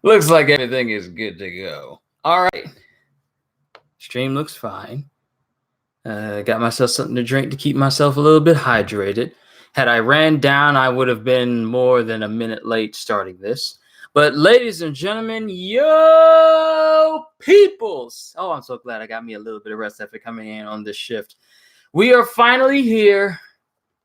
Looks like everything is good to go. All right. Stream looks fine. Got myself something to drink to keep myself a little bit hydrated. Had I ran down, I would have been more than a minute late starting this. But ladies and gentlemen, yo peoples! Oh, I'm so glad I got me a little bit of rest after coming in on this shift. We are finally here.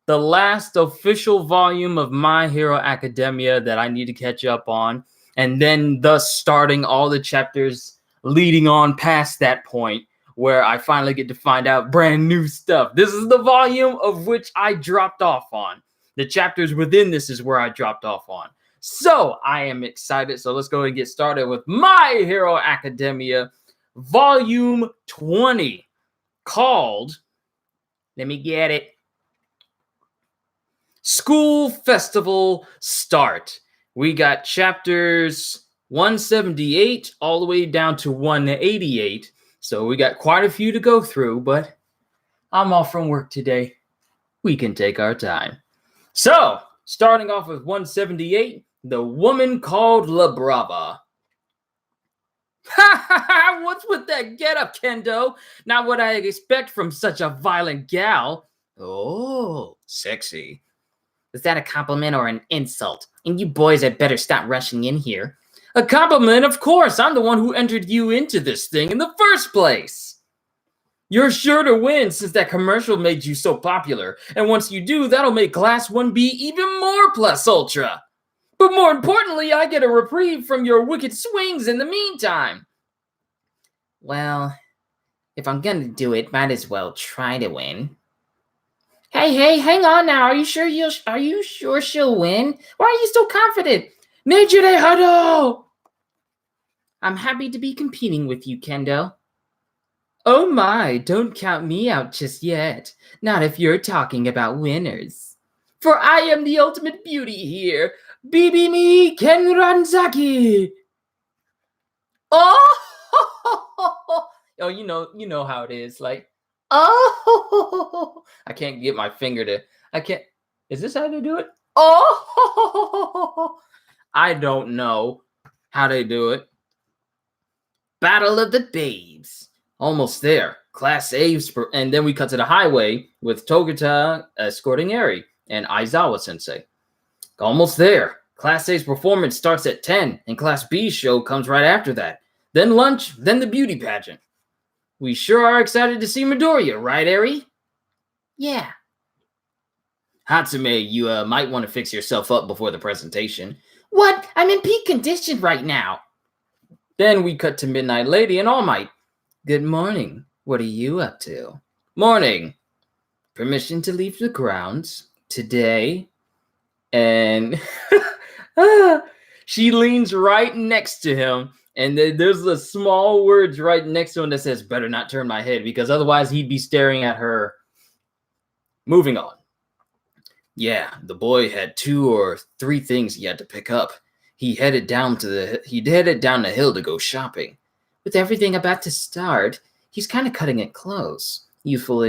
The last official volume of My Hero Academia that I need to catch up on. And then thus starting all the chapters leading on past that point, where I finally get to find out brand new stuff. This is the volume of which I dropped off on. The chapters within this is where I dropped off on. So I am excited. So let's go ahead and get started with My Hero Academia, volume 20, called, let me get it, School Festival Start. We got chapters 178 all the way down to 188. So we got quite a few to go through, but I'm off from work today. We can take our time. So, starting off with 178, The Woman Called La Brava. What's with that getup, Kendo? Not what I expect from such a violent gal. Oh, sexy. Is that a compliment or an insult? And you boys had better stop rushing in here. A compliment, of course. I'm the one who entered you into this thing in the first place. You're sure to win since that commercial made you so popular. And once you do, that'll make Class 1B even more plus ultra. But more importantly, I get a reprieve from your wicked swings in the meantime. Well, if I'm gonna do it, might as well try to win. Hey, hang on now. Are you sure she'll win? Why are you so confident? Nejire Hado! I'm happy to be competing with you, Kendo. Oh my, don't count me out just yet. Not if you're talking about winners. For I am the ultimate beauty here. Bibimi Kenranzaki! Oh! Oh, you know how it is. Like, oh! I can't get my finger to... Is this how they do it? Oh! I don't know how they do it. Battle of the Babes. Almost there. Class A's, and then we cut to the highway with Togata escorting Eri and Aizawa Sensei. Almost there. Class A's performance starts at 10, and Class B's show comes right after that. Then lunch, then the beauty pageant. We sure are excited to see Midoriya, right, Eri? Yeah. Hatsume, you might want to fix yourself up before the presentation. What? I'm in peak condition right now. Then we cut to Midnight Lady and All Might. Good morning. What are you up to? Morning. Permission to leave the grounds today? And she leans right next to him, and there's the small words right next to him that says, better not turn my head, because otherwise he'd be staring at her. Moving on. Yeah, the boy had 2 or 3 things he had to pick up. He headed down the hill to go shopping. With everything about to start, he's kind of cutting it close. Youthful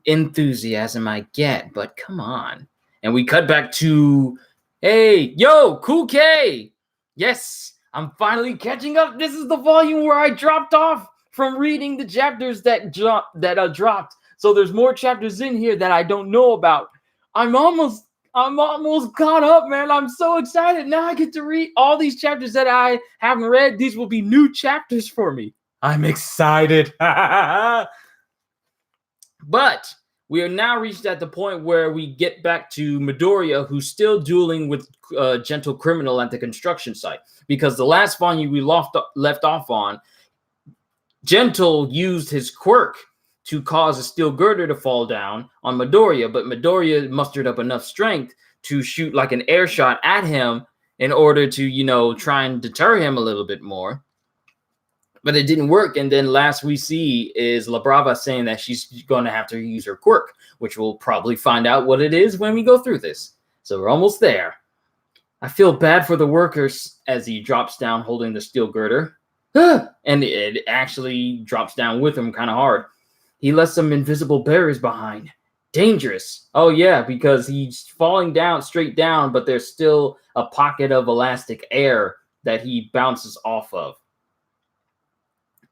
enthusiasm I get, but come on. And we cut back to, hey, yo, Cool K. Yes, I'm finally catching up. This is the volume where I dropped off from reading the chapters that dropped. So there's more chapters in here that I don't know about. I'm almost caught up, man. I'm so excited. Now I get to read all these chapters that I haven't read. These will be new chapters for me. I'm excited. But we are now reached at the point where we get back to Midoriya, who's still dueling with Gentle Criminal at the construction site. Because the last volume we left off on, Gentle used his quirk to cause a steel girder to fall down on Midoriya, but Midoriya mustered up enough strength to shoot like an air shot at him in order to, try and deter him a little bit more. But it didn't work, and then last we see is La Brava saying that she's going to have to use her quirk, which we'll probably find out what it is when we go through this. So we're almost there. I feel bad for the workers as he drops down holding the steel girder. And it actually drops down with him kind of hard. He left some invisible barriers behind. Dangerous. Oh, yeah, because he's falling down, straight down, but there's still a pocket of elastic air that he bounces off of.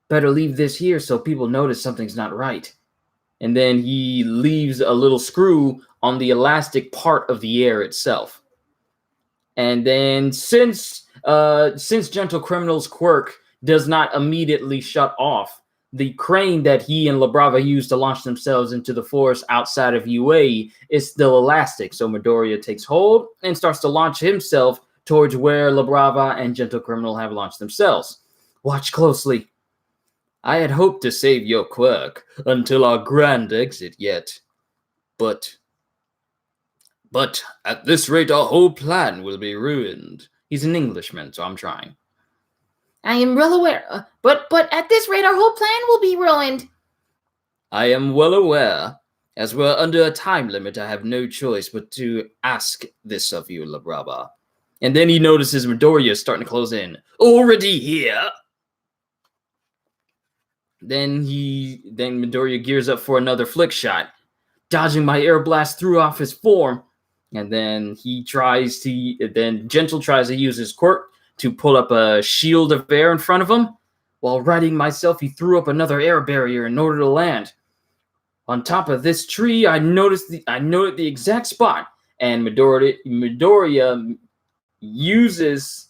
Better leave this here so people notice something's not right. And then he leaves a little screw on the elastic part of the air itself. And then since Gentle Criminal's quirk does not immediately shut off, the crane that he and Labrava used to launch themselves into the forest outside of UA is still elastic. So Midoriya takes hold and starts to launch himself towards where Labrava and Gentle Criminal have launched themselves. Watch closely. I had hoped to save your quirk until our grand exit yet. But at this rate, our whole plan will be ruined. He's an Englishman, so I'm trying. I am well aware, but at this rate, our whole plan will be ruined. I am well aware. As we're under a time limit, I have no choice but to ask this of you, Labrava. And then he notices Midoriya starting to close in. Already here? Then Midoriya gears up for another flick shot, dodging my air blast threw off his form. And then Gentle tries to use his quirk to pull up a shield of air in front of him. While riding myself, he threw up another air barrier in order to land. On top of this tree, I noted the exact spot, and Midoriya uses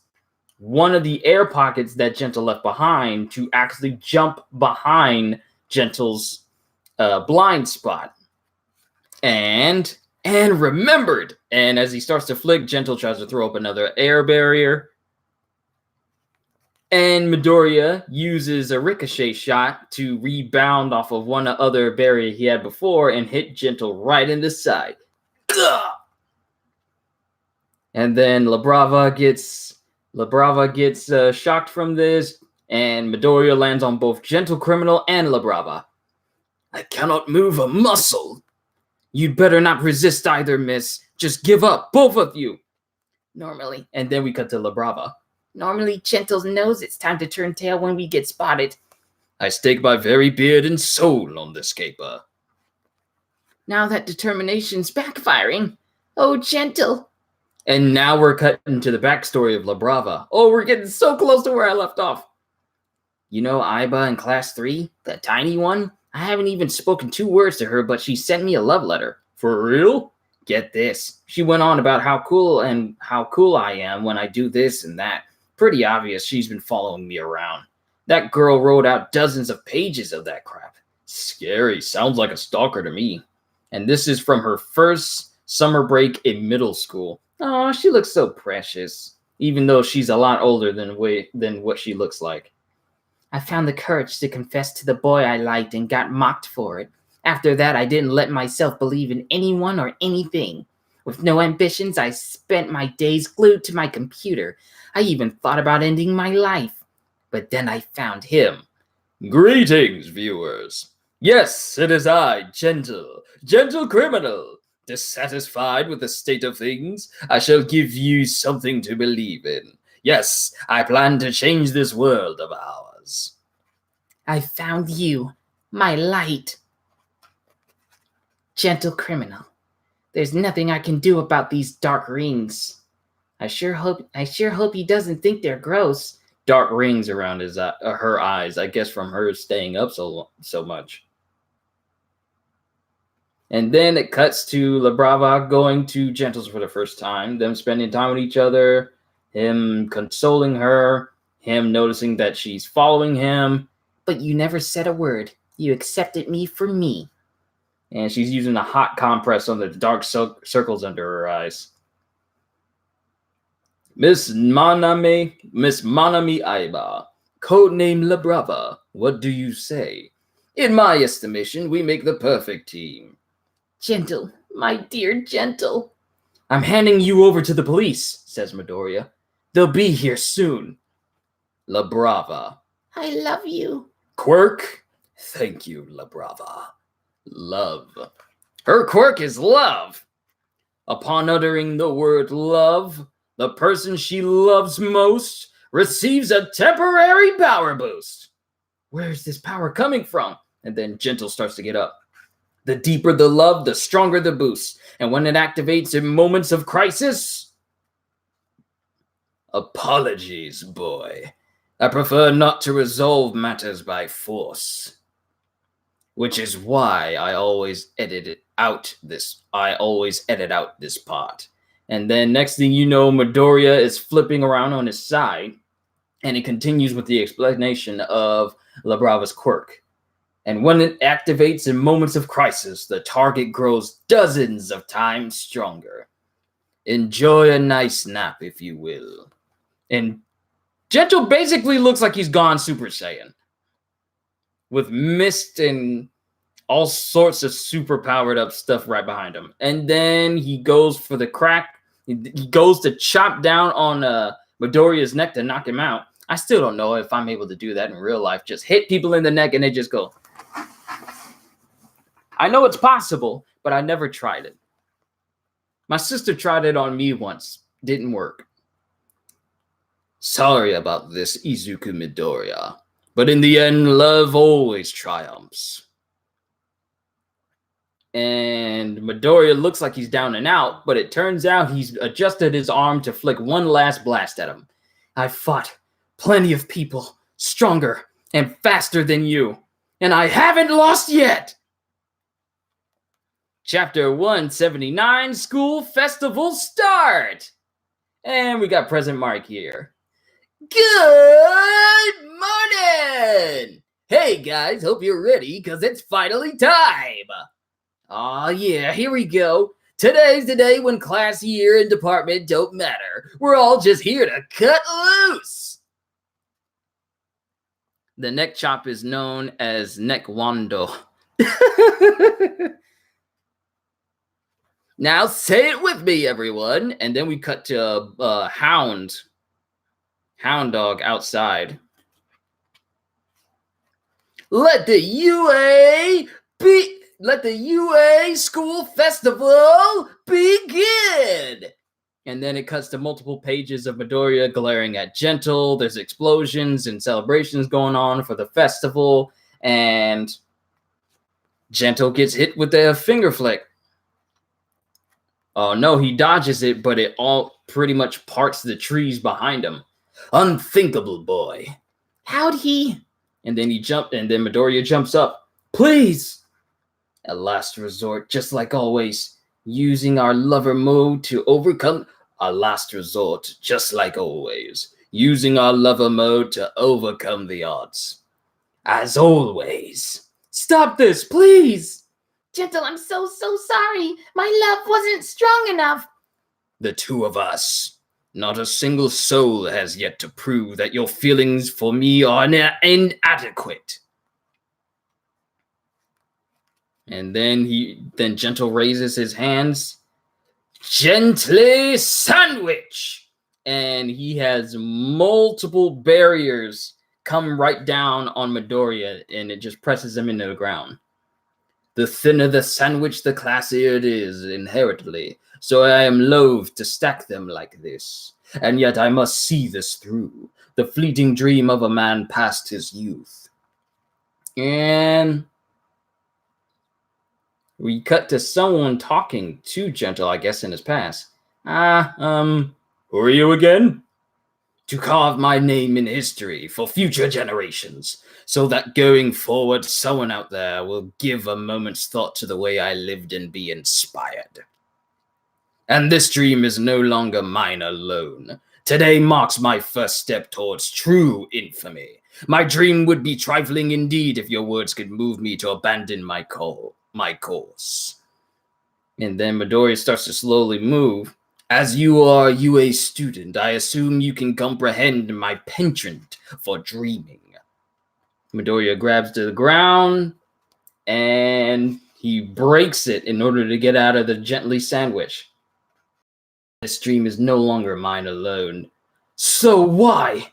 one of the air pockets that Gentle left behind to actually jump behind Gentle's blind spot. And remembered. And as he starts to flick, Gentle tries to throw up another air barrier. And Midoriya uses a ricochet shot to rebound off of one other barrier he had before and hit Gentle right in the side. Ugh! And then Labrava gets shocked from this, and Midoriya lands on both Gentle Criminal and Labrava. I cannot move a muscle. You'd better not resist either, miss. Just give up, both of you. Normally. And then we cut to Labrava. Normally, Gentle knows it's time to turn tail when we get spotted. I stake my very beard and soul on this caper. Now that determination's backfiring. Oh, Gentle. And now we're cutting to the backstory of Labrava. Oh, we're getting so close to where I left off. You know Aiba in class 3? The tiny one? I haven't even spoken 2 words to her, but she sent me a love letter. For real? Get this. She went on about how cool I am when I do this and that. Pretty obvious she's been following me around. That girl wrote out dozens of pages of that crap. Scary. Sounds like a stalker to me. And this is from her first summer break in middle school. Oh, she looks so precious, even though she's a lot older than what she looks like. I found the courage to confess to the boy I liked and got mocked for it. After that, I didn't let myself believe in anyone or anything. With no ambitions, I spent my days glued to my computer. I even thought about ending my life. But then I found him. Greetings, viewers. Yes, it is I, Gentle Criminal. Dissatisfied with the state of things, I shall give you something to believe in. Yes, I plan to change this world of ours. I found you, my light. Gentle Criminal. There's nothing I can do about these dark rings. I sure hope he doesn't think they're gross. Dark rings around her eyes, I guess from her staying up so much. And then it cuts to Labrava going to Gentle's for the first time, them spending time with each other, him consoling her, him noticing that she's following him. But you never said a word. You accepted me for me. And she's using a hot compress on the dark circles under her eyes. Miss Manami Aiba, codename Labrava, what do you say? In my estimation, we make the perfect team. Gentle, my dear Gentle. I'm handing you over to the police, says Midoriya. They'll be here soon. Labrava. I love you. Quirk. Thank you, Labrava. Love. Her quirk is love. Upon uttering the word love, the person she loves most receives a temporary power boost. Where's this power coming from? And then Gentle starts to get up. The deeper the love, the stronger the boost. And when it activates in moments of crisis, apologies, boy. I prefer not to resolve matters by force. Which is why I always edit out this part. And then next thing you know, Midoriya is flipping around on his side, and it continues with the explanation of La Brava's quirk. And when it activates in moments of crisis, the target grows dozens of times stronger. Enjoy a nice nap, if you will. And Gentle basically looks like he's gone Super Saiyan, with mist and all sorts of super powered up stuff right behind him. And then he goes for the crack. He goes to chop down on Midoriya's neck to knock him out. I still don't know if I'm able to do that in real life. Just hit people in the neck and they just go. I know it's possible, but I never tried it. My sister tried it on me once. Didn't work. Sorry about this, Izuku Midoriya. But in the end, love always triumphs. And Midoriya looks like he's down and out, but it turns out he's adjusted his arm to flick one last blast at him. I fought plenty of people stronger and faster than you, and I haven't lost yet! Chapter 179, School Festival Start! And we got Present Mark here. Good morning! Hey guys, hope you're ready, because it's finally time! Aw, yeah, here we go. Today's the day when class, year, and department don't matter. We're all just here to cut loose. The neck chop is known as neck wando. Now say it with me, everyone. And then we cut to Hound Dog outside. Let the UA School Festival begin! And then it cuts to multiple pages of Midoriya glaring at Gentle. There's explosions and celebrations going on for the festival. And Gentle gets hit with a finger flick. Oh no, he dodges it, but it all pretty much parts the trees behind him. Unthinkable, boy. How'd he? And then Midoriya jumps up. Please! At last resort, just like always, using our lover mode to overcome. Our last resort, just like always, using our lover mode to overcome the odds. As always. Stop this, please! Gentle, I'm so sorry. My love wasn't strong enough. The two of us. Not a single soul has yet to prove that your feelings for me are inadequate. And then Gentle raises his hands. Gently sandwich! And he has multiple barriers come right down on Midoriya, and it just presses him into the ground. The thinner the sandwich, the classier it is, inherently. So I am loath to stack them like this. And yet I must see this through. The fleeting dream of a man past his youth. And we cut to someone talking to Gentle, I guess, in his past. Who are you again? To carve my name in history for future generations, so that going forward, someone out there will give a moment's thought to the way I lived and be inspired. And this dream is no longer mine alone. Today marks my first step towards true infamy. My dream would be trifling indeed if your words could move me to abandon my course. And then Midoriya starts to slowly move. As you are a UA student, I assume you can comprehend my penchant for dreaming. Midoriya grabs to the ground, and he breaks it in order to get out of the gently sandwich. This dream is no longer mine alone. So why?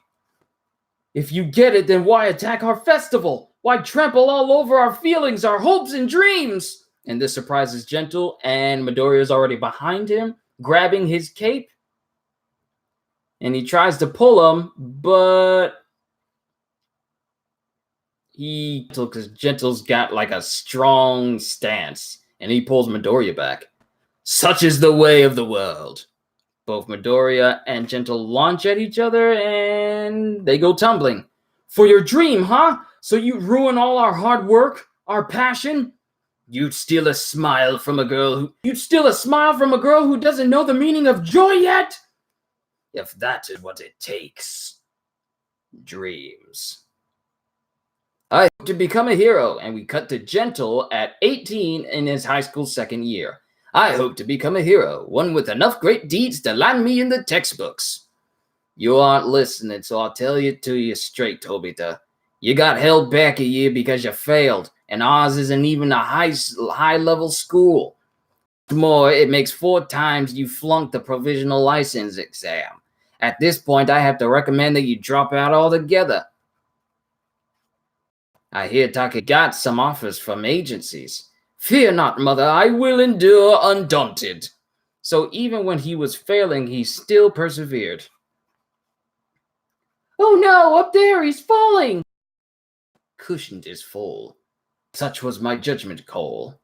If you get it, then why attack our festival? Why trample all over our feelings, our hopes and dreams? And this surprises Gentle, and Midoriya is already behind him, grabbing his cape. And he tries to pull him, but Because Gentle's got like a strong stance, and he pulls Midoriya back. Such is the way of the world. Both Midoriya and Gentle launch at each other, and they go tumbling. For your dream, huh? So you ruin all our hard work, our passion? You'd steal a smile from a girl who doesn't know the meaning of joy yet? If that is what it takes. Dreams. I hope to become a hero, and we cut to Gentle at 18 in his high school second year. I hope to become a hero, one with enough great deeds to land me in the textbooks. You aren't listening, so I'll tell it to you straight, Tobita. You got held back a year because you failed, and ours isn't even a high-level school. What's more, it makes 4 times you flunked the provisional license exam. At this point, I have to recommend that you drop out altogether. I hear Taki got some offers from agencies. Fear not, mother, I will endure undaunted. So even when he was failing, he still persevered. Oh no, up there, he's falling! Cushioned his fall. Such was my judgment call.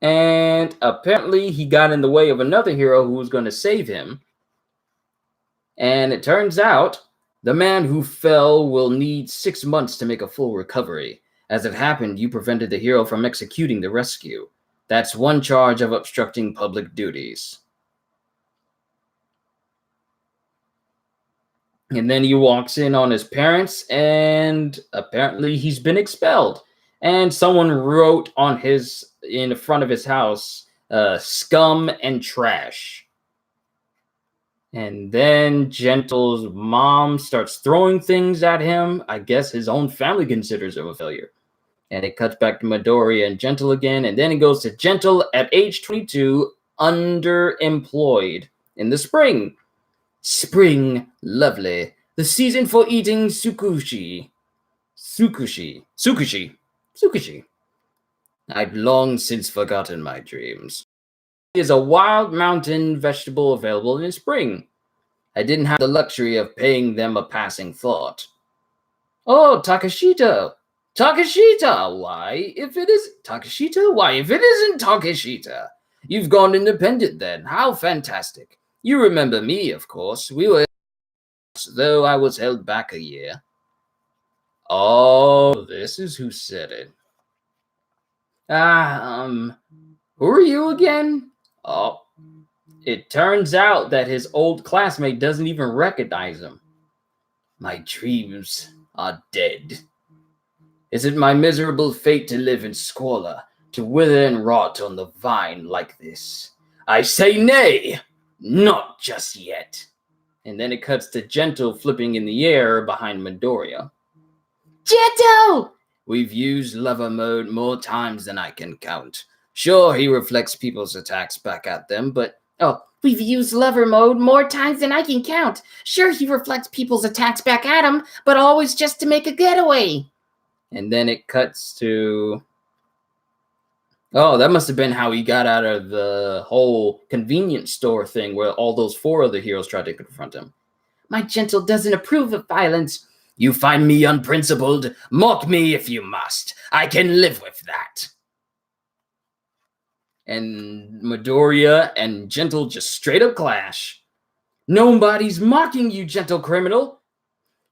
And apparently he got in the way of another hero who was going to save him. And it turns out the man who fell will need 6 months to make a full recovery. As it happened, you prevented the hero from executing the rescue. That's 1 charge of obstructing public duties. And then he walks in on his parents, and apparently he's been expelled. And someone wrote in the front of his house, scum and trash. And then Gentle's mom starts throwing things at him. I guess his own family considers him a failure. And it cuts back to Midoriya and Gentle again. And then it goes to Gentle at age 22, underemployed in the spring. Spring, lovely. The season for eating tsukushi. I'd long since forgotten my dreams. Is a wild mountain vegetable available in spring. I didn't have the luxury of paying them a passing thought. Oh, Takashita! Takashita! Why, if it isn't Takashita? You've gone independent then. How fantastic. You remember me, of course. We were, though I was held back a year. Oh, this is who said it. Who are you again? Oh, it turns out that his old classmate doesn't even recognize him. My dreams are dead. Is it my miserable fate to live in squalor, to wither and rot on the vine like this? I say nay! Not just yet. And then it cuts to Gentle flipping in the air behind Midoriya. Gentle! We've used lover mode more times than I can count. Sure, he reflects people's attacks back at them, but... Oh, we've used lover mode more times than I can count. Sure, he reflects people's attacks back at him, but always just to make a getaway. And then it cuts to... Oh, that must have been how he got out of the whole convenience store thing where all those 4 other heroes tried to confront him. My Gentle doesn't approve of violence. You find me unprincipled? Mock me if you must. I can live with that. And Midoriya and Gentle just straight up clash. Nobody's mocking you, gentle criminal.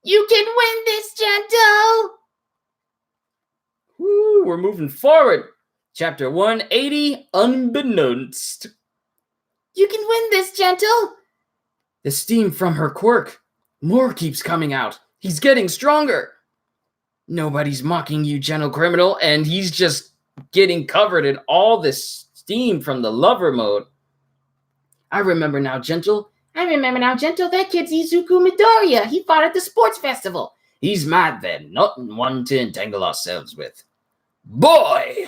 You can win this, Gentle. Woo, we're moving forward. Chapter 180, Unbeknownst. You can win this, Gentle. The steam from her quirk. More keeps coming out. He's getting stronger. Nobody's mocking you, gentle criminal, and he's just getting covered in all this steam from the lover mode. I remember now, Gentle. That kid's Izuku Midoriya. He fought at the sports festival. He's mad then, not one to entangle ourselves with. Boy!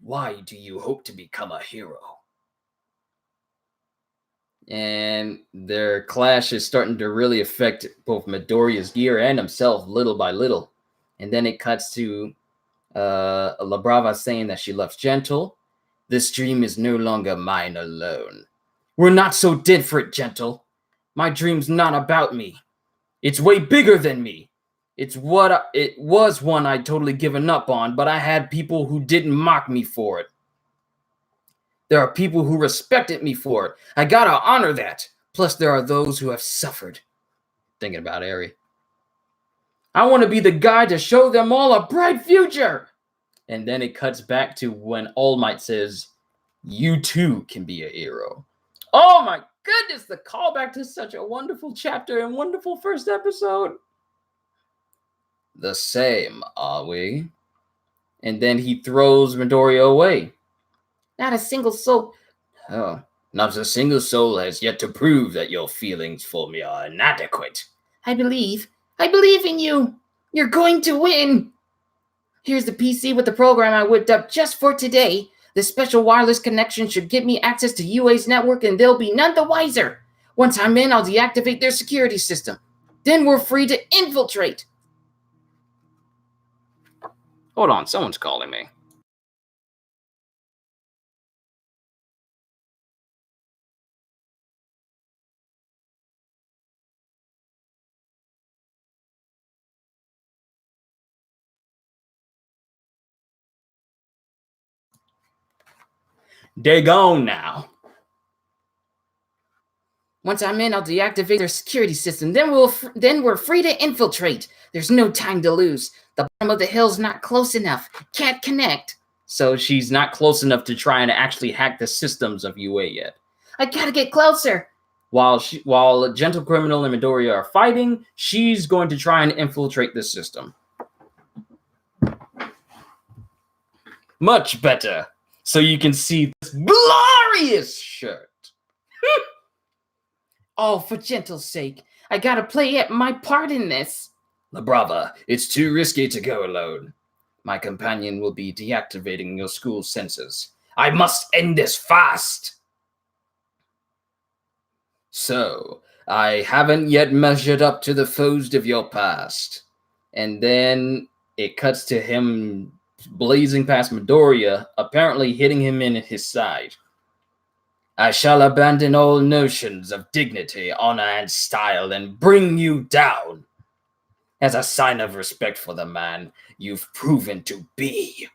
Why do you hope to become a hero? And their clash is starting to really affect both Midoriya's gear and himself little by little. And then it cuts to La Brava saying that she loves Gentle. This dream is no longer mine alone. We're not so different, Gentle. My dream's not about me. It's way bigger than me. It was one I'd totally given up on, but I had people who didn't mock me for it. There are people who respected me for it. I gotta honor that. Plus, there are those who have suffered. Thinking about Eri. I want to be the guy to show them all a bright future. And then it cuts back to when All Might says, you too can be a hero. Oh my goodness, the callback to such a wonderful chapter and wonderful first episode. The same, are we? And then he throws Midoriya away. Not a single soul. Oh, not a single soul has yet to prove that your feelings for me are inadequate. I believe in you. You're going to win. Here's the PC with the program I whipped up just for today. This special wireless connection should get me access to UA's network and they'll be none the wiser. Once I'm in, I'll deactivate their security system. Then we're free to infiltrate. Hold on, someone's calling me. They're gone now. Once I'm in, I'll deactivate their security system. Then we're free to infiltrate. There's no time to lose. The bottom of the hill's not close enough. Can't connect. So she's not close enough to try and actually hack the systems of UA yet. I gotta get closer. While Gentle Criminal and Midoriya are fighting, she's going to try and infiltrate the system. Much better. So you can see this glorious shirt. Oh, for Gentle's sake. I gotta play my part in this. La Brava, it's too risky to go alone. My companion will be deactivating your school sensors. I must end this fast. So, I haven't yet measured up to the foes of your past. And then it cuts to him blazing past Midoriya, apparently hitting him in his side. I shall abandon all notions of dignity, honor, and style and bring you down. As a sign of respect for the man you've proven to be.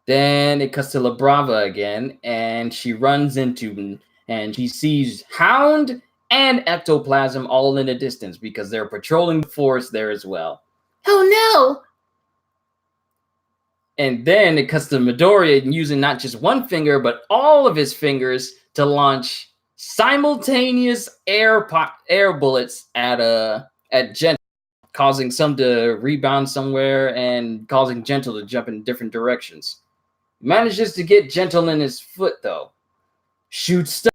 Then it cuts to La Brava again, and she runs into, and she sees Hound and Ectoplasm all in the distance because they're patrolling the forest there as well. Oh no! And then it cuts to Midoriya using not just one finger, but all of his fingers to launch simultaneous air bullets at Gentle, causing some to rebound somewhere and causing Gentle to jump in different directions. He manages to get Gentle in his foot though. Shoots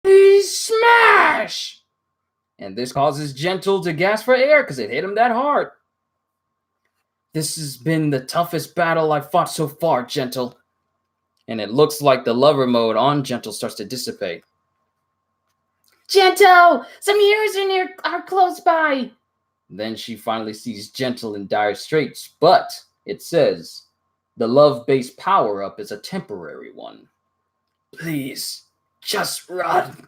smash! And this causes Gentle to gasp for air because it hit him that hard. This has been the toughest battle I've fought so far, Gentle. And it looks like the lover mode on Gentle starts to dissipate. Gentle! Some heroes are close by. Then she finally sees Gentle in dire straits, but it says the love-based power-up is a temporary one. Please, just run.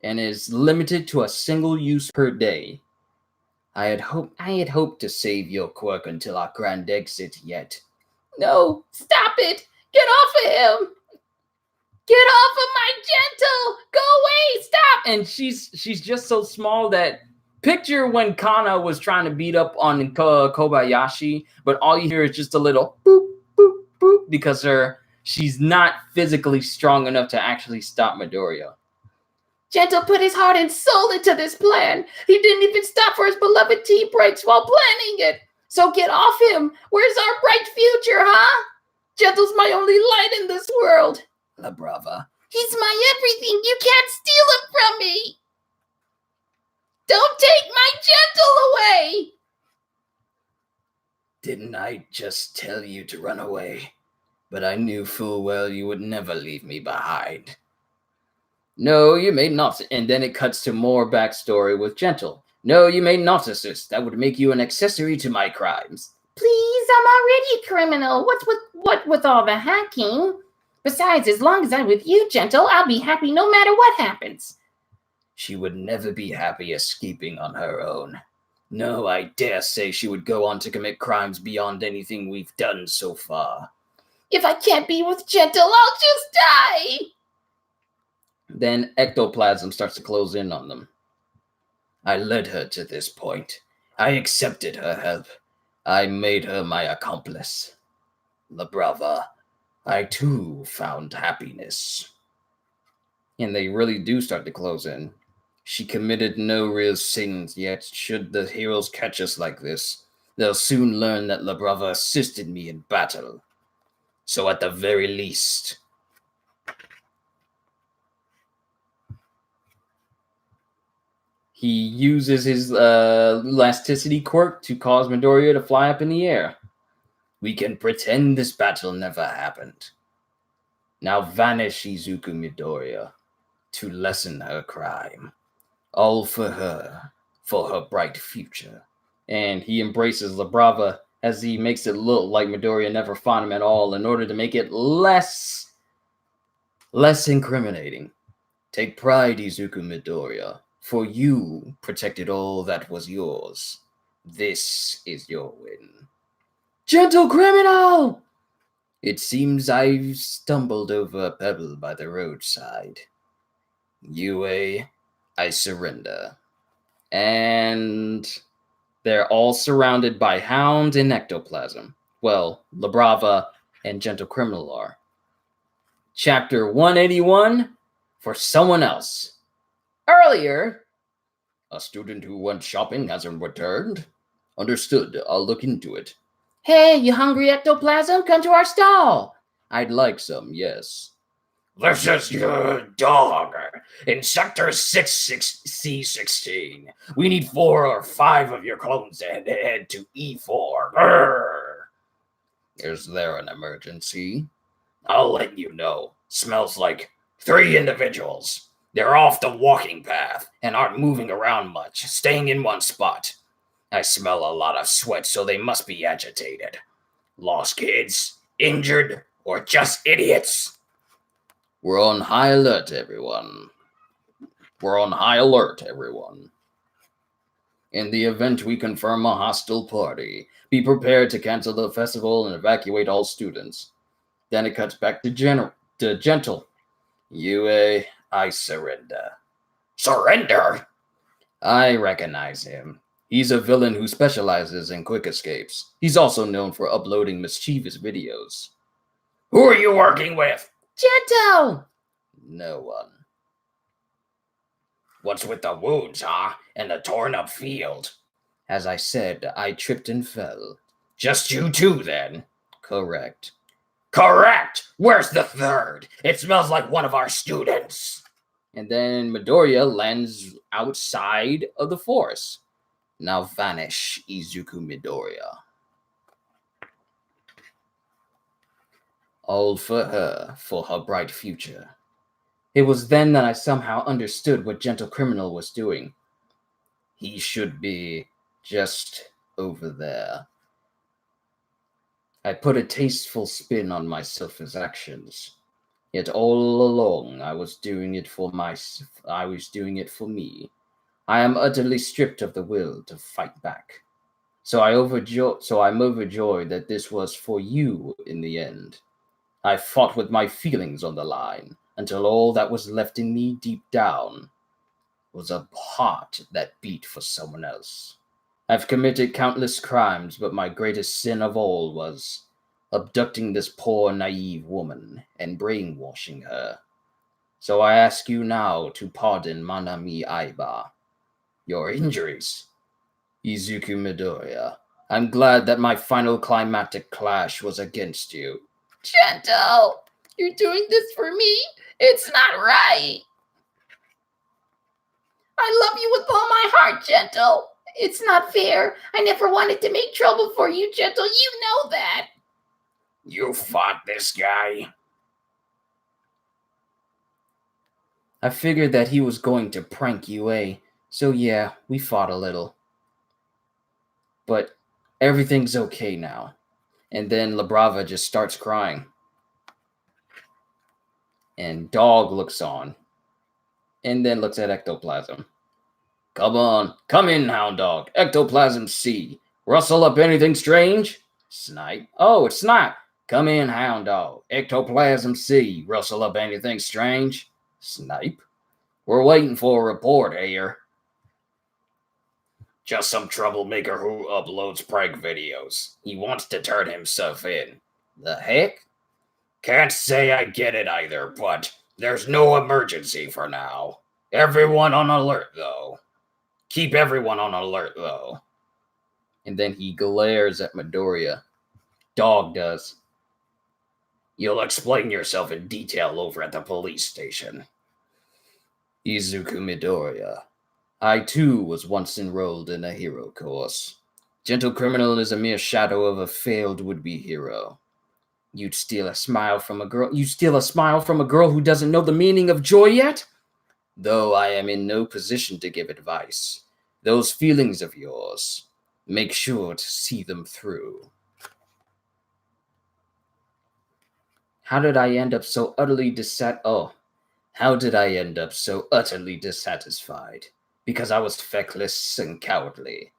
And is limited to a single use per day. I had hoped to save your quirk until our grand exit yet. No, stop it! Get off of him! Get off of my Gentle! Go away! Stop! And she's just so small that picture when Kana was trying to beat up on Kobayashi, but all you hear is just a little boop, boop, boop, because she's not physically strong enough to actually stop Midoriya. Gentle put his heart and soul into this plan. He didn't even stop for his beloved tea breaks while planning it. So get off him. Where's our bright future, huh? Gentle's my only light in this world. La Brava. He's my everything. You can't steal him from me. Don't take my Gentle away. Didn't I just tell you to run away? But I knew full well you would never leave me behind. No, you may not. And then it cuts to more backstory with Gentle. No, you may not assist. That would make you an accessory to my crimes. Please, I'm already a criminal. What with all the hacking? Besides, as long as I'm with you, Gentle, I'll be happy no matter what happens. She would never be happy escaping on her own. No, I dare say she would go on to commit crimes beyond anything we've done so far. If I can't be with Gentle, I'll just die! Then ectoplasm starts to close in on them. I led her to this point. I accepted her help. I made her my accomplice. La Brava, I too found happiness. And they really do start to close in. She committed no real sins, yet should the heroes catch us like this, they'll soon learn that La Brava assisted me in battle. So at the very least, he uses his elasticity quirk to cause Midoriya to fly up in the air. We can pretend this battle never happened. Now vanish Izuku Midoriya to lessen her crime. All for her bright future. And he embraces La Brava as he makes it look like Midoriya never found him at all in order to make it less incriminating. Take pride, Izuku Midoriya, for you protected all that was yours. This is your win. Gentle criminal! It seems I've stumbled over a pebble by the roadside. Yue, I surrender. And they're all surrounded by Hound and Ectoplasm. Well, La Brava and Gentle Criminal are. Chapter 181, For Someone Else. Earlier, a student who went shopping hasn't returned. Understood, I'll look into it. Hey, you hungry, Ectoplasm? Come to our stall! I'd like some, yes. This is your dog in Sector 6C16. We need 4 or 5 of your clones to head to E4. Grrr. Is there an emergency? I'll let you know. Smells like 3 individuals. They're off the walking path and aren't moving around much, staying in one spot. I smell a lot of sweat, so they must be agitated. Lost kids, injured, or just idiots. We're on high alert, everyone. In the event we confirm a hostile party, be prepared to cancel the festival and evacuate all students. Then it cuts back to Gentle. Yue, I surrender. Surrender? I recognize him. He's a villain who specializes in quick escapes. He's also known for uploading mischievous videos. Who are you working with? Gentle! No one. What's with the wounds, huh? And the torn up field? As I said, I tripped and fell. Just you two, then? Correct. Correct! Where's the third? It smells like one of our students. And then Midoriya lands outside of the forest. Now vanish, Izuku Midoriya. All for her bright future. It was then that I somehow understood what Gentle Criminal was doing. He should be just over there. I put a tasteful spin on my selfless actions. Yet all along I was doing it for me. I am utterly stripped of the will to fight back. So I'm overjoyed that this was for you in the end. I fought with my feelings on the line until all that was left in me deep down was a heart that beat for someone else. I've committed countless crimes, but my greatest sin of all was abducting this poor, naive woman and brainwashing her. So I ask you now to pardon Manami Aiba. Your injuries, Izuku Midoriya. I'm glad that my final climactic clash was against you. Gentle! You're doing this for me? It's not right! I love you with all my heart, Gentle! It's not fair. I never wanted to make trouble for you, Gentle. You know that! You fought this guy? I figured that he was going to prank Yue, so yeah, we fought a little. But everything's okay now. And then La Brava just starts crying. And Dog looks on. and then looks at Ectoplasm. Come on, come in, Hound Dog. Ectoplasm C. Rustle up anything strange? Snipe. Oh, it's Snipe. Come in, Hound Dog. Ectoplasm C. Rustle up anything strange? Snipe. We're waiting for a report here. Just some troublemaker who uploads prank videos. He wants to turn himself in. The heck? Can't say I get it either, but there's no emergency for now. Everyone on alert, though. Keep everyone on alert, though. And then he glares at Midoriya. Dog does. You'll explain yourself in detail over at the police station. Izuku Midoriya. I, too, was once enrolled in a hero course. Gentle Criminal is a mere shadow of a failed would-be hero. You'd steal a smile from a girl. You steal a smile from a girl who doesn't know the meaning of joy yet? Though I am in no position to give advice, those feelings of yours, make sure to see them through. How did I end up so utterly How did I end up so utterly dissatisfied? Because I was feckless and cowardly.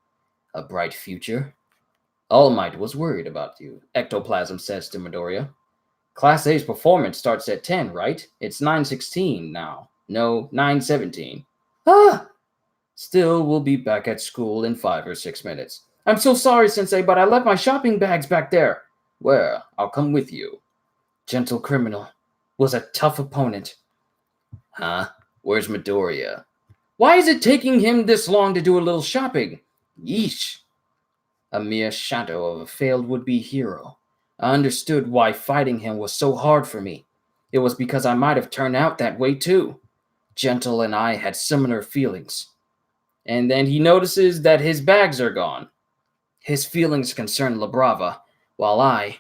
A bright future? All Might was worried about you, Ectoplasm says to Midoriya. Class A's performance starts at 10, right? It's 9:16 now. No, 9:17. Ah! Still, we'll be back at school in 5 or 6 minutes. I'm so sorry, Sensei, but I left my shopping bags back there. Well, I'll come with you. Gentle Criminal was a tough opponent. Huh? Where's Midoriya? Why is it taking him this long to do a little shopping? Yeesh. A mere shadow of a failed would-be hero. I understood why fighting him was so hard for me. It was because I might have turned out that way too. Gentle and I had similar feelings. And then he notices that his bags are gone. His feelings concern La Brava, while I...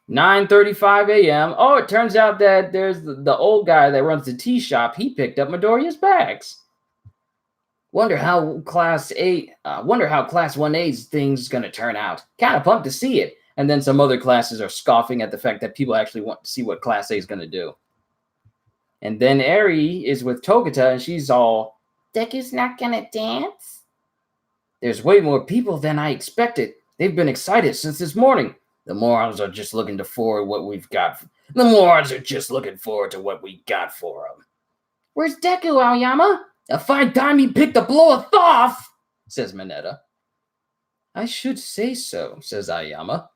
9:35 a.m. Oh, it turns out that there's the old guy that runs the tea shop. He picked up Midoriya's bags. Wonder how Class 1A's thing's gonna turn out. Kind of pumped to see it. And then some other classes are scoffing at the fact that people actually want to see what Class A is gonna do. And then Eri is with Togata, and she's all, Deku's not gonna dance? There's way more people than I expected. They've been excited since this morning. The morons are just looking forward to what we've got. The morons are just looking forward to what we got for them. Where's Deku, Aoyama? A fine time he picked to blow a Thoth, says Mineta. I should say so, says Aoyama.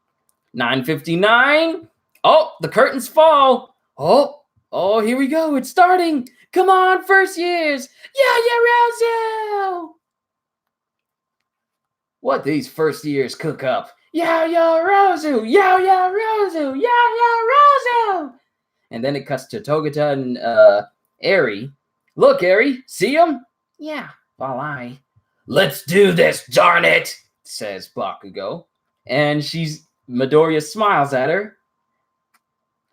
9:59. Oh, the curtains fall. Oh, here we go. It's starting. Come on, first years. Yo, what these first years cook up? Yo, Rosu. And then it cuts to Togata and Eri. Look, Eri, see him? Yeah, while I... Let's do this, darn it, says Bakugo. And Midoriya smiles at her.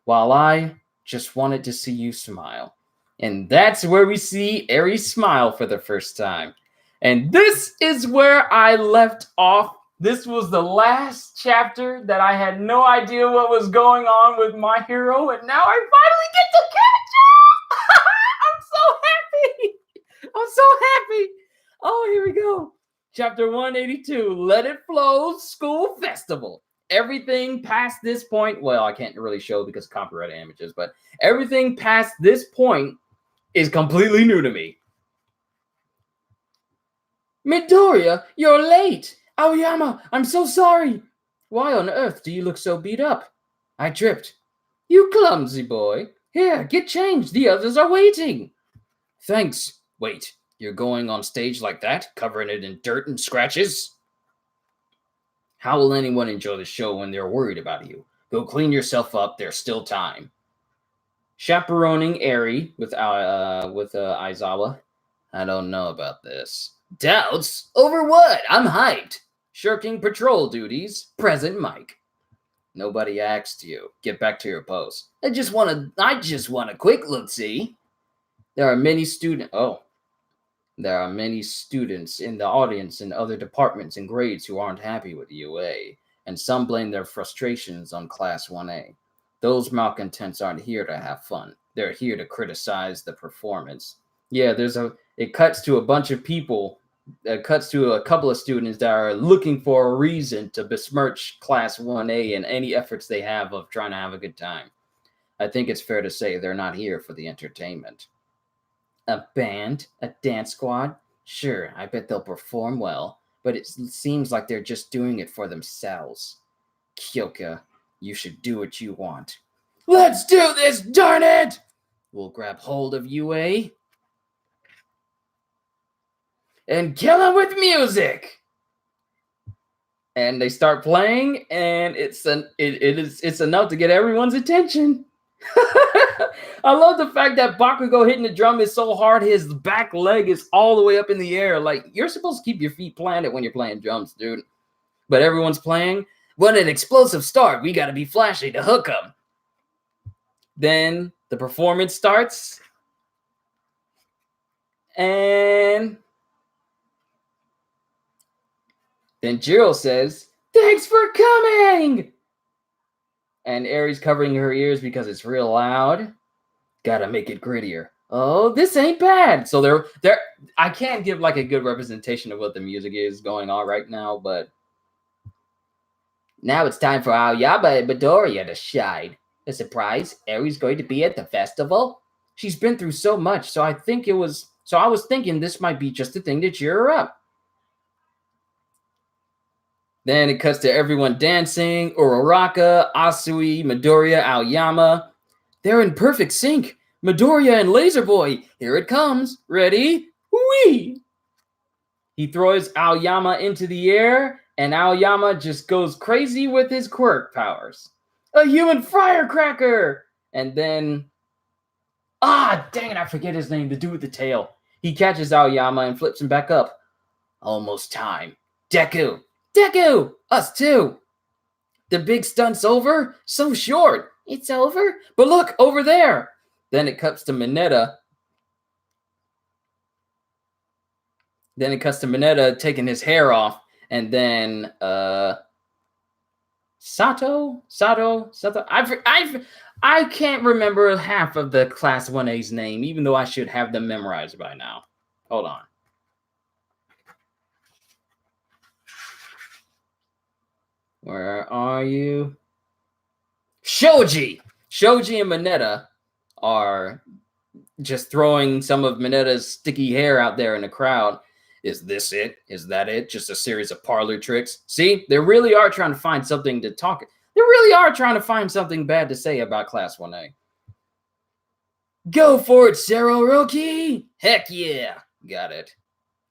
While I just wanted to see you smile. And that's where we see Eri smile for the first time. And this is where I left off. This was the last chapter that I had no idea what was going on with my hero. And now I finally get to catch up! I'm so happy. Oh, here we go. Chapter 182, Let It Flow School Festival. Everything past this point, well, I can't really show because of copyright images, but everything past this point is completely new to me. Midoriya, you're late. Aoyama, I'm so sorry. Why on earth do you look so beat up? I tripped. You clumsy boy. Here, get changed. The others are waiting. Thanks. Wait, you're going on stage like that, covering it in dirt and scratches? How will anyone enjoy the show when they're worried about you? Go clean yourself up, there's still time. Chaperoning Eri with Aizawa. I don't know about this. Doubts? Over what? I'm hyped. Shirking patrol duties. Present Mike. Nobody asked you. Get back to your post. I just want a quick look-see. There are many students in the audience in other departments and grades who aren't happy with UA, and some blame their frustrations on Class 1A. Those malcontents aren't here to have fun. they're here to criticize the performance. Yeah, it cuts to a bunch of people. It cuts to a couple of students that are looking for a reason to besmirch Class 1A and any efforts they have of trying to have a good time. I think it's fair to say they're not here for the entertainment. A band? A dance squad? Sure, I bet they'll perform well, but it seems like they're just doing it for themselves. Kyoka, you should do what you want. Let's do this, darn it! We'll grab hold of UA and kill him with music. And they start playing, and it's enough to get everyone's attention. I love the fact that Bakugo hitting the drum is so hard, his back leg is all the way up in the air. Like, you're supposed to keep your feet planted when you're playing drums, dude. But everyone's playing. What an explosive start. We got to be flashy to hook them. Then the performance starts. And then Jiro says, "Thanks for coming!" And Aries covering her ears because it's real loud. Gotta make it grittier. Oh, this ain't bad. So they're I can't give like a good representation of what the music is going on right now, but now it's time for Aoyama and Midoriya to shine. A surprise, Aries going to be at the festival? She's been through so much, so I was thinking this might be just a thing to cheer her up. Then it cuts to everyone dancing. Uraraka, Asui, Midoriya, Aoyama. They're in perfect sync. Midoriya and Laser Boy. Here it comes. Ready? Whee! He throws Aoyama into the air, and Aoyama just goes crazy with his quirk powers. A human firecracker! And then... dang it, I forget his name. The dude with the tail. He catches Aoyama and flips him back up. Almost time. Deku! Deku! Us too! The big stunt's over? So short! It's over? But look, over there! Then it cuts to Mineta. Taking his hair off. And then, Sato? I can't remember half of the Class 1A's name, even though I should have them memorized by now. Hold on. Where are you? Shoji! Shoji and Mineta are just throwing some of Mineta's sticky hair out there in the crowd. Is this it? Is that it? Just a series of parlor tricks? See, they really are trying to find something to talk. They really are trying to find something bad to say about Class 1A. Go for it, Seroroki! Heck yeah! Got it.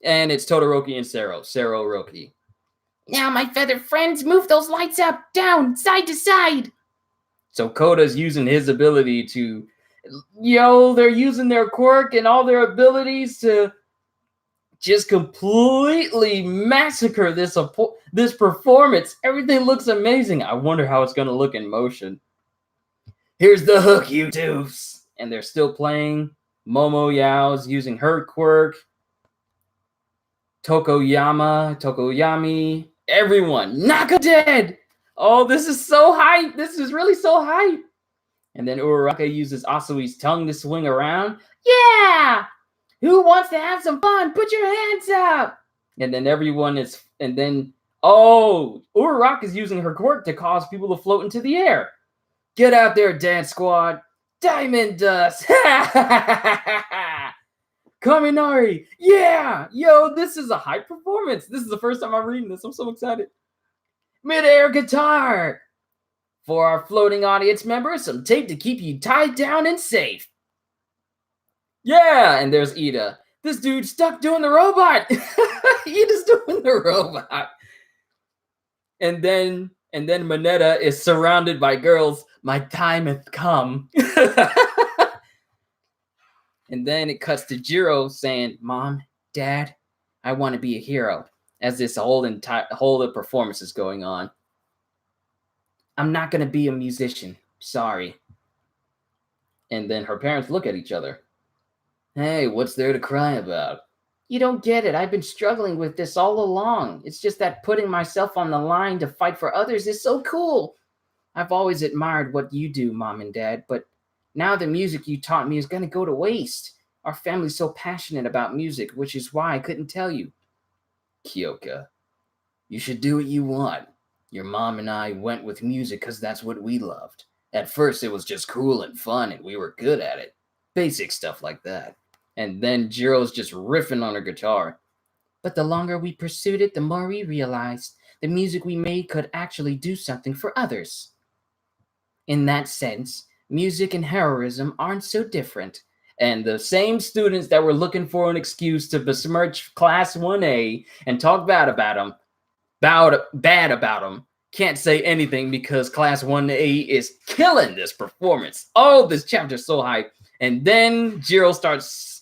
And it's Todoroki and Seroroki. Now, my feathered friends, move those lights up, down, side to side. So Koda's using his ability to, they're using their quirk and all their abilities to just completely massacre this performance. Everything looks amazing. I wonder how it's going to look in motion. Here's the hook, you doofs. And they're still playing. Momo Yao's using her quirk. Tokoyami, everyone, knock dead. Oh, this is so hype. This is really so hype. And then Uraraka uses Asui's tongue to swing around. Yeah! Who wants to have some fun? Put your hands up. And then Uraraka is using her quirk to cause people to float into the air. Get out there, dance squad. Diamond dust. Kaminari, yeah! Yo, this is a high performance. This is the first time I'm reading this. I'm so excited. Mid-air guitar. For our floating audience members, some tape to keep you tied down and safe. Yeah, and there's Ida. This dude's stuck doing the robot. Ida's doing the robot. And then Mineta is surrounded by girls. My time hath come. And then it cuts to Jiro saying, Mom, Dad, I want to be a hero, as this whole performance is going on. I'm not going to be a musician. Sorry. And then her parents look at each other. Hey, what's there to cry about? You don't get it. I've been struggling with this all along. It's just that putting myself on the line to fight for others is so cool. I've always admired what you do, Mom and Dad, but Now the music you taught me is going to go to waste. Our family's so passionate about music, which is why I couldn't tell you. Kyoka, you should do what you want. Your mom and I went with music because that's what we loved. At first, it was just cool and fun, and we were good at it. Basic stuff like that. And then Jiro's just riffing on her guitar. But the longer we pursued it, the more we realized the music we made could actually do something for others. In that sense, music and heroism aren't so different. And the same students that were looking for an excuse to besmirch Class 1A and talk bad about them, can't say anything because Class 1A is killing this performance. Oh, this chapter's so hype. And then Jiro starts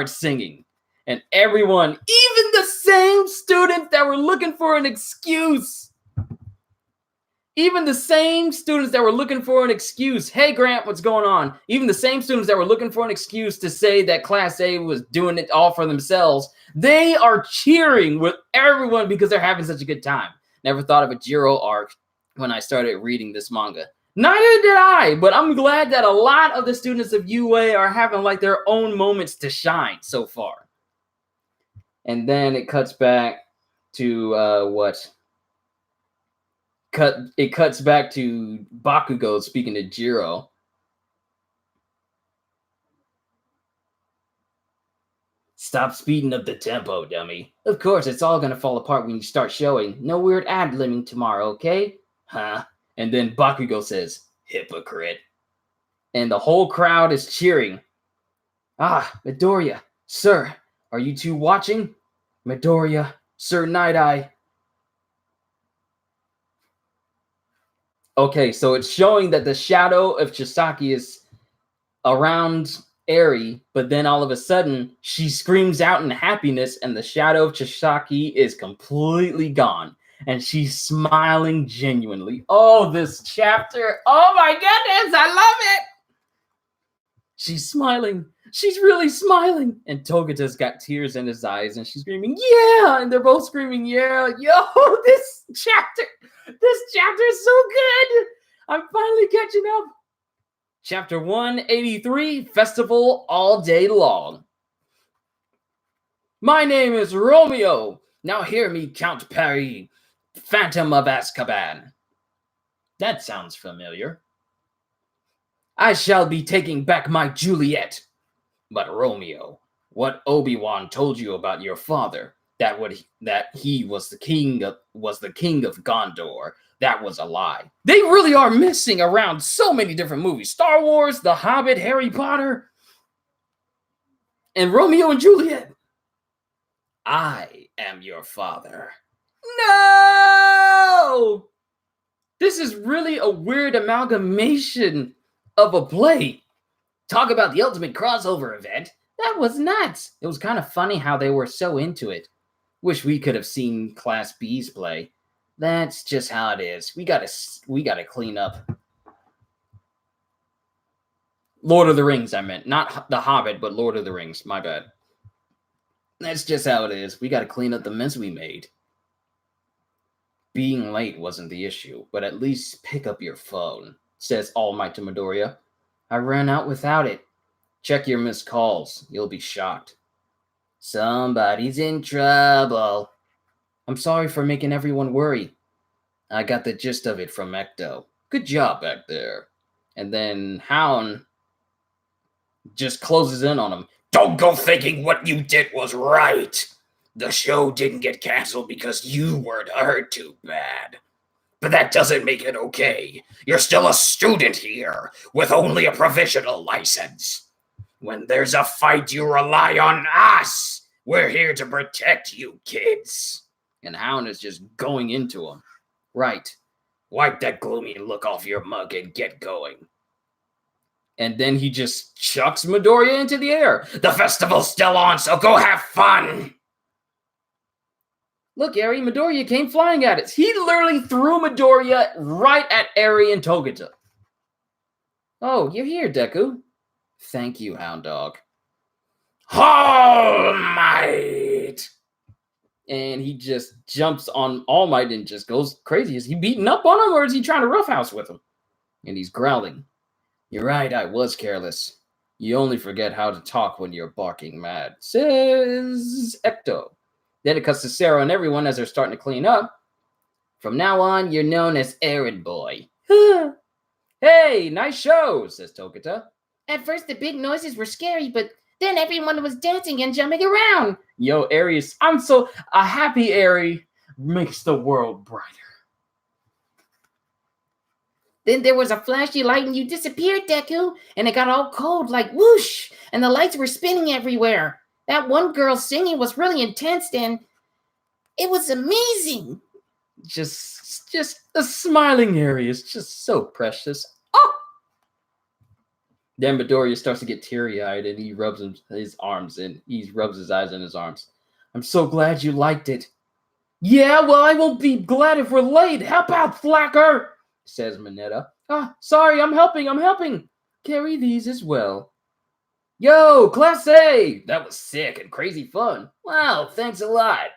singing. And everyone, even the same students that were looking for an excuse, hey, Grant, what's going on? Even the same students that were looking for an excuse to say that Class A was doing it all for themselves, they are cheering with everyone because they're having such a good time. Never thought of a Jiro arc when I started reading this manga. Neither did I, but I'm glad that a lot of the students of UA are having like their own moments to shine so far. And then it cuts back to It cuts back to Bakugo speaking to Jiro. Stop speeding up the tempo, dummy. Of course, it's all gonna fall apart when you start showing. No weird ad-libbing tomorrow, okay? Huh? And then Bakugo says, hypocrite. And the whole crowd is cheering. Ah, Midoriya, sir, are you two watching? Midoriya, Sir Night-Eye. Okay, so it's showing that the shadow of Chisaki is around Eri, but then all of a sudden she screams out in happiness and the shadow of Chisaki is completely gone. And she's smiling genuinely. Oh, this chapter. Oh my goodness, I love it. She's smiling. She's really smiling. And Togata's got tears in his eyes and she's screaming, yeah. And they're both screaming, yeah. Yo, this chapter is so good. I'm finally catching up. Chapter 183, Festival All Day Long. My name is Romeo. Now hear me, Count Paris, Phantom of Azkaban. That sounds familiar. I shall be taking back my Juliet. But Romeo, what Obi-Wan told you about your father, that he was the king of Gondor, that was a lie. They really are missing around so many different movies. Star Wars, The Hobbit, Harry Potter, and Romeo and Juliet. I am your father. No! This is really a weird amalgamation of a play. Talk about the ultimate crossover event. That was nuts. It was kind of funny how they were so into it. Wish we could have seen Class B's play. That's just how it is. We gotta clean up. Lord of the Rings, I meant. Not The Hobbit, but Lord of the Rings. My bad. That's just how it is. We gotta clean up the mess we made. Being late wasn't the issue, but at least pick up your phone, says All Might to Midoriya. I ran out without it. Check your missed calls. You'll be shocked. Somebody's in trouble. I'm sorry for making everyone worry. I got the gist of it from Ecto. Good job back there. And then Hound just closes in on him. Don't go thinking what you did was right. The show didn't get canceled because you weren't hurt too bad. But that doesn't make it okay. You're still a student here, with only a provisional license. When there's a fight, you rely on us. We're here to protect you kids. And Hound is just going into him. Right. Wipe that gloomy look off your mug and get going. And then he just chucks Midoriya into the air. The festival's still on, so go have fun. Look, Eri, Midoriya came flying at us. He literally threw Midoriya right at Eri and Togata. Oh, you're here, Deku. Thank you, Hound Dog. All Might! And he just jumps on All Might and just goes crazy. Is he beating up on him or is he trying to roughhouse with him? And he's growling. You're right, I was careless. You only forget how to talk when you're barking mad, says Ecto. Then it cuts to Sarah and everyone as they're starting to clean up. From now on, you're known as Errand Boy. Hey, nice show, says Togata. At first, the big noises were scary, but then everyone was dancing and jumping around. Yo, Aries, a happy Aerie makes the world brighter. Then there was a flashy light and you disappeared, Deku, and it got all cold like whoosh, and the lights were spinning everywhere. That one girl singing was really intense and it was amazing. Just a smiling Aries, just so precious. Oh! Then Midoriya starts to get teary-eyed and he rubs his arms and he rubs his eyes in his arms. I'm so glad you liked it. Yeah, well, I won't be glad if we're late. Help out, Flacker, says Mineta. Sorry, I'm helping. Carry these as well. Yo, Class A! That was sick and crazy fun. Wow, thanks a lot.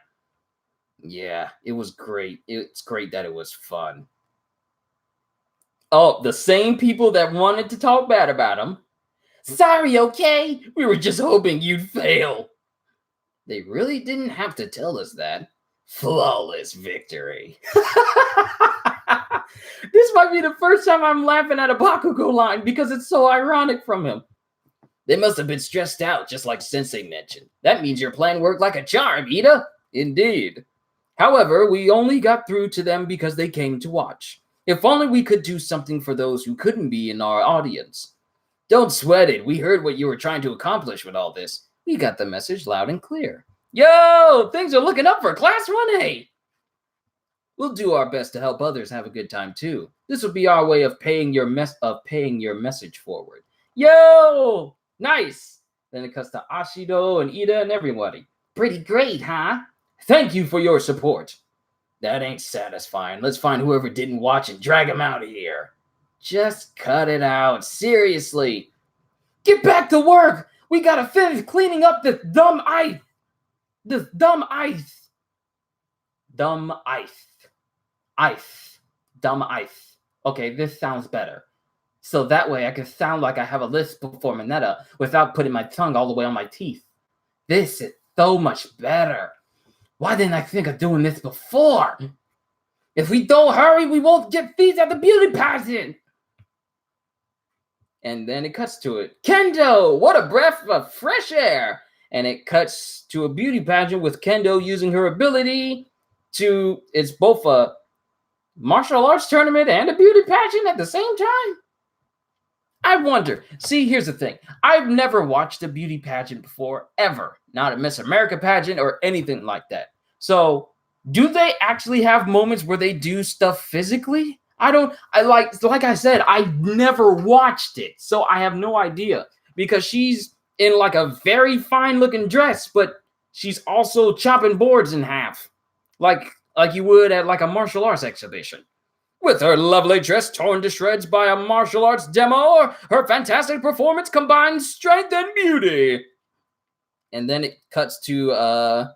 Yeah, it was great. It's great that it was fun. Oh, the same people that wanted to talk bad about him. Sorry, okay? We were just hoping you'd fail. They really didn't have to tell us that. Flawless victory. This might be the first time I'm laughing at a Bakugo line because it's so ironic from him. They must have been stressed out, just like Sensei mentioned. That means your plan worked like a charm, Ida. Indeed. However, we only got through to them because they came to watch. If only we could do something for those who couldn't be in our audience. Don't sweat it. We heard what you were trying to accomplish with all this. We got the message loud and clear. Yo, things are looking up for Class 1A. We'll do our best to help others have a good time too. This will be our way of paying your message forward. Yo, nice. Then it cuts to Ashido and Ida and everybody. Pretty great, huh? Thank you for your support. That ain't satisfying. Let's find whoever didn't watch and drag him out of here. Just cut it out. Seriously. Get back to work. We gotta finish cleaning up this dumb ice. Dumb ice. Okay, this sounds better. So that way I can sound like I have a lisp before Mineta without putting my tongue all the way on my teeth. This is so much better. Why didn't I think of doing this before? If we don't hurry, we won't get these at the beauty pageant. And then it cuts to it. Kendo, what a breath of fresh air. And it cuts to a beauty pageant with Kendo using her ability to, it's both a martial arts tournament and a beauty pageant at the same time. I wonder, see, here's the thing. I've never watched a beauty pageant before, ever. Not a Miss America pageant or anything like that. So, do they actually have moments where they do stuff physically? Like I said, I've never watched it, so I have no idea. Because she's in like a very fine looking dress, but she's also chopping boards in half. Like you would at like a martial arts exhibition. With her lovely dress torn to shreds by a martial arts demo, her fantastic performance combines strength and beauty. And then it cuts to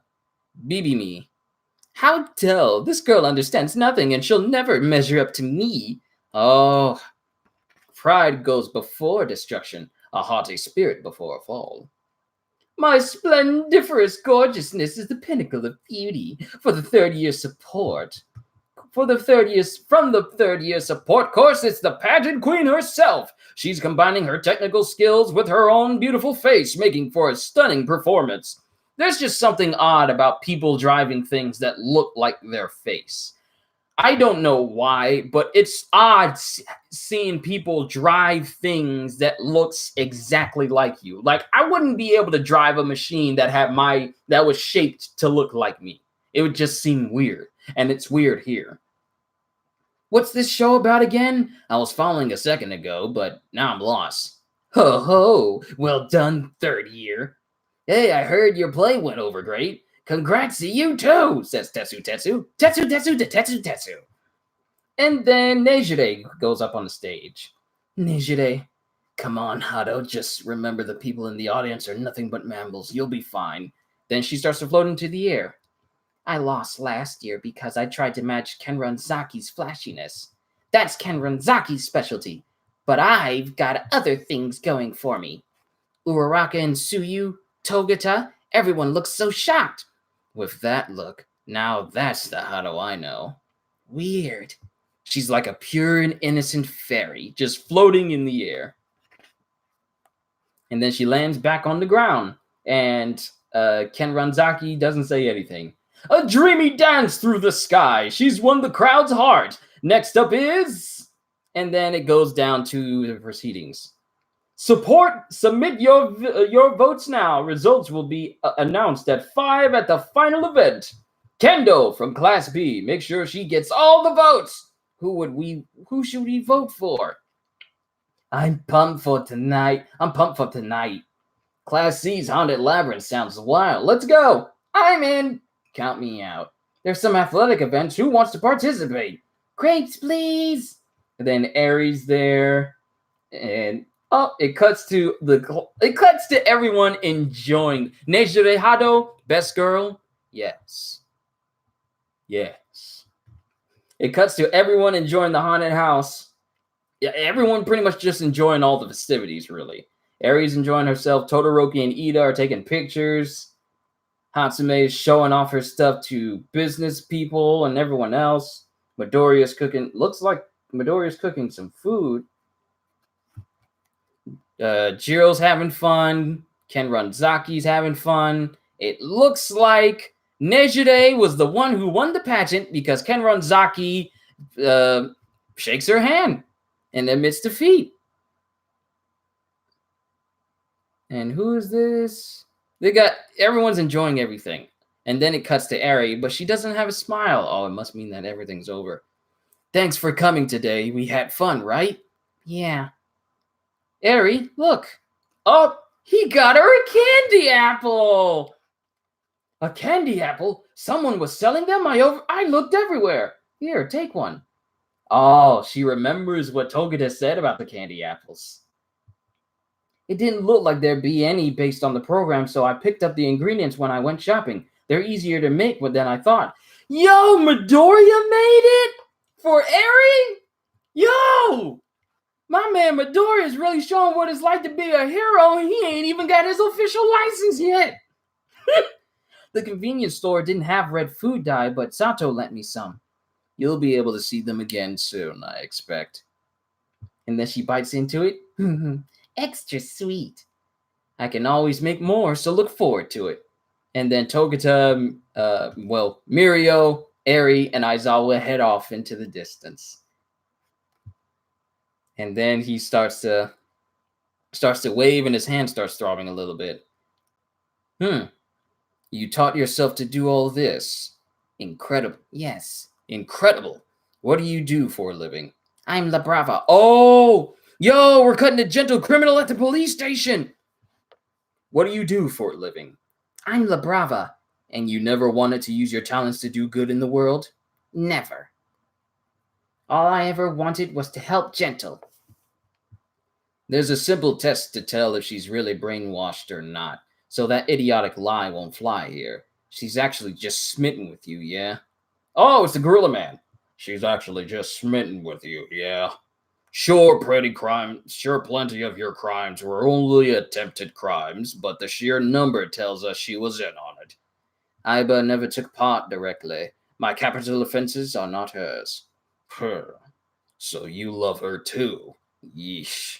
Bibimi. How dull. This girl understands nothing and she'll never measure up to me. Oh, pride goes before destruction, a haughty spirit before a fall. My splendiferous gorgeousness is the pinnacle of beauty for the third year support. From the third year support course, it's the pageant queen herself. She's combining her technical skills with her own beautiful face, making for a stunning performance. There's just something odd about people driving things that look like their face. I don't know why, but it's odd seeing people drive things that looks exactly like you. Like, I wouldn't be able to drive a machine that was shaped to look like me. It would just seem weird, and it's weird here. What's this show about again? I was following a second ago, but now I'm lost. Ho ho, well done, third year. Hey, I heard your play went over great. Congrats to you too, says Tetsu. Tetsu. And then Nejire goes up on the stage. Nejire, come on, Hado, just remember the people in the audience are nothing but mammals. You'll be fine. Then she starts to float into the air. I lost last year because I tried to match Ken Ranzaki's flashiness. That's Ken Ranzaki's specialty. But I've got other things going for me. Uraraka and Suyu, Togata, everyone looks so shocked. With that look, now that's the how do I know. Weird. She's like a pure and innocent fairy, just floating in the air. And then she lands back on the ground, and Ken Ranzaki doesn't say anything. A dreamy dance through the sky. She's won the crowd's heart. Next up is... And then it goes down to the proceedings. Submit your votes now. Results will be announced at 5 at the final event. Kendo from Class B. Make sure she gets all the votes. Who should we vote for? I'm pumped for tonight. Class C's Haunted Labyrinth sounds wild. Let's go. I'm in. Count me out. There's some athletic events. Who wants to participate? Grapes, please. And then Aries there. And it cuts to everyone enjoying. Nejire Hado, best girl. Yes. It cuts to everyone enjoying the haunted house. Yeah, everyone pretty much just enjoying all the festivities, really. Aries enjoying herself. Todoroki and Ida are taking pictures. Hatsume is showing off her stuff to business people and everyone else. Midoriya's cooking. Looks like Midoriya's cooking some food. Jiro's having fun. Ken Ranzaki's having fun. It looks like Nejire was the one who won the pageant because Ken Ranzaki shakes her hand and admits defeat. And who is this? Everyone's enjoying everything. And then it cuts to Ari, but she doesn't have a smile. Oh, it must mean that everything's over. Thanks for coming today. We had fun, right? Yeah. Ari, look. Oh, he got her a candy apple. A candy apple? Someone was selling them? I looked everywhere. Here, take one. Oh, she remembers what Togata said about the candy apples. It didn't look like there'd be any based on the program, so I picked up the ingredients when I went shopping. They're easier to make than I thought. Yo, Midoriya made it? For Eri? Yo! My man Midoriya is really showing what it's like to be a hero, and he ain't even got his official license yet. The convenience store didn't have red food dye, but Sato lent me some. You'll be able to see them again soon, I expect. And then she bites into it. Extra sweet. I can always make more, so look forward to it. And then Togata, Mirio, Eri, and Aizawa head off into the distance. And then he starts to wave, and his hand starts throbbing a little bit. You taught yourself to do all this. Incredible. Yes. Incredible. What do you do for a living? I'm La Brava. Oh! Yo, we're cutting a gentle criminal at the police station. What do you do for a living? I'm La Brava. And you never wanted to use your talents to do good in the world? Never. All I ever wanted was to help Gentle. There's a simple test to tell if she's really brainwashed or not, so that idiotic lie won't fly here. She's actually just smitten with you, yeah? Oh, it's the Gorilla Man. She's actually just smitten with you, yeah? Sure, plenty of your crimes were only attempted crimes, but the sheer number tells us she was in on it. Aiba never took part directly. My capital offenses are not hers. So you love her too. Yeesh.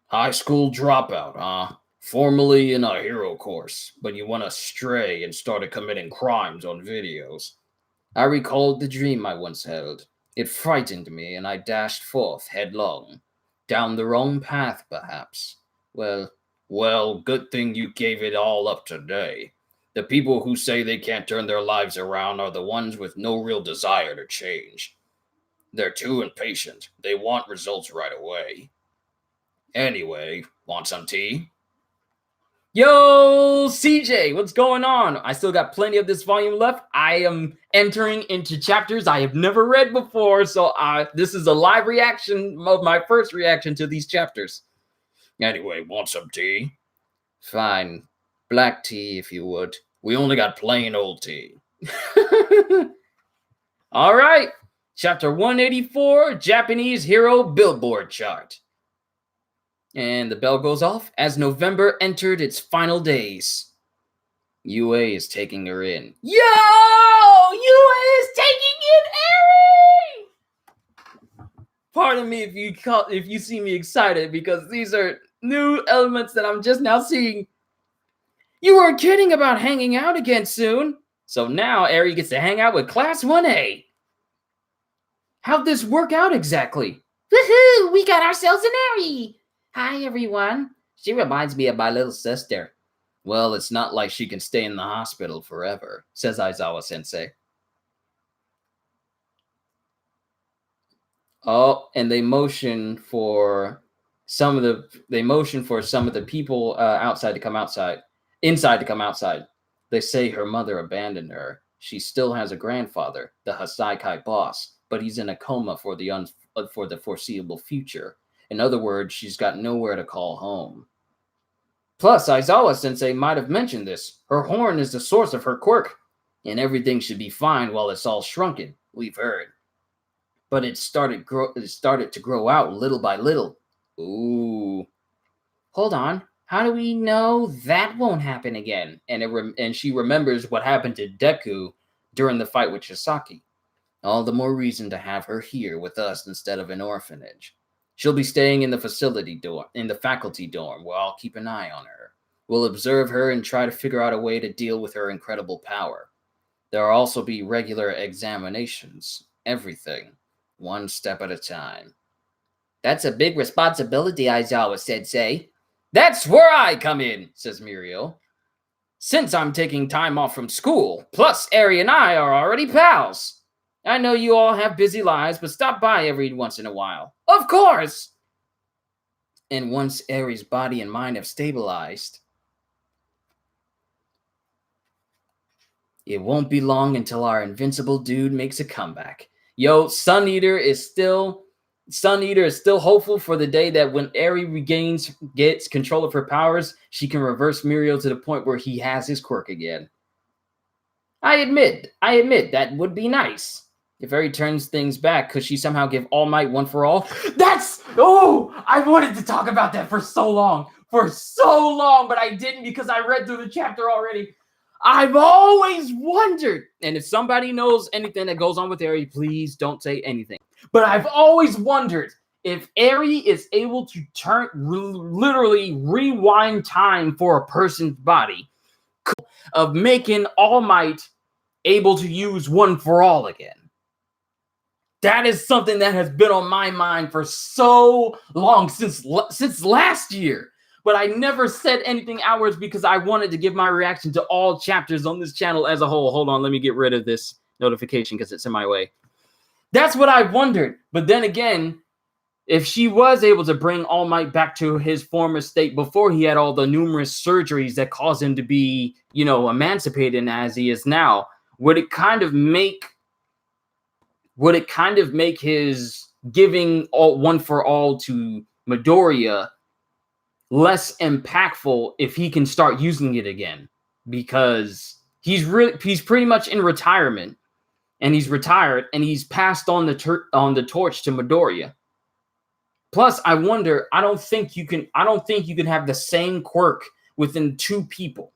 High school dropout, huh? Formerly in a hero course, but you went astray and started committing crimes on videos. I recalled the dream I once held. It frightened me, and I dashed forth headlong. Down the wrong path, perhaps. Well, good thing you gave it all up today. The people who say they can't turn their lives around are the ones with no real desire to change. They're too impatient. They want results right away. Anyway, want some tea? Yo, CJ, what's going on? I still got plenty of this volume left. I am entering into chapters I have never read before, so this is a live reaction of my first reaction to these chapters. Anyway, want some tea? Fine. Black tea, if you would. We only got plain old tea. All right. Chapter 184, Japanese Hero Billboard Chart. And the bell goes off as November entered its final days. UA is taking her in. Yo! UA is taking in Eri! Pardon me if you see me excited, because these are new elements that I'm just now seeing. You were kidding about hanging out again soon. So now Eri gets to hang out with Class 1A. How'd this work out exactly? Woohoo! We got ourselves an Eri! Hi, everyone. She reminds me of my little sister. Well, it's not like she can stay in the hospital forever, says Aizawa-sensei. Oh, and they motion for some of the people inside to come outside. They say her mother abandoned her. She still has a grandfather, the Hasaikai boss, but he's in a coma for the foreseeable future. In other words, she's got nowhere to call home. Plus, Aizawa-sensei might have mentioned this. Her horn is the source of her quirk, and everything should be fine while it's all shrunken, we've heard. But it started to grow out little by little. Ooh. Hold on. How do we know that won't happen again? And she remembers what happened to Deku during the fight with Chisaki. All the more reason to have her here with us instead of an orphanage. She'll be staying in the faculty dorm, where I'll keep an eye on her. We'll observe her and try to figure out a way to deal with her incredible power. There'll also be regular examinations. Everything. One step at a time. That's a big responsibility, Aizawa-sensei. That's where I come in, says Muriel. Since I'm taking time off from school, plus Eri and I are already pals. I know you all have busy lives, but stop by every once in a while. Of course! And once Eri's body and mind have stabilized, it won't be long until our invincible dude makes a comeback. Yo, Sun Eater is still hopeful for the day that when Eri gets control of her powers, she can reverse Muriel to the point where he has his quirk again. I admit that would be nice. If Eri turns things back, could she somehow give All Might one for all? I wanted to talk about that for so long, but I didn't because I read through the chapter already. I've always wondered, and if somebody knows anything that goes on with Eri, please don't say anything. But I've always wondered if Eri is able to literally rewind time for a person's body, of making All Might able to use one for all again. That is something that has been on my mind for so long, since last year. But I never said anything outwards because I wanted to give my reaction to all chapters on this channel as a whole. Hold on, let me get rid of this notification because it's in my way. That's what I wondered. But then again, if she was able to bring All Might back to his former state before he had all the numerous surgeries that caused him to be, emancipated as he is now, would it kind of make his giving one for all to Midoriya less impactful if he can start using it again? Because he's pretty much in retirement, and he's retired, and he's passed on the torch to Midoriya. Plus, I wonder, I don't think you can have the same quirk within two people.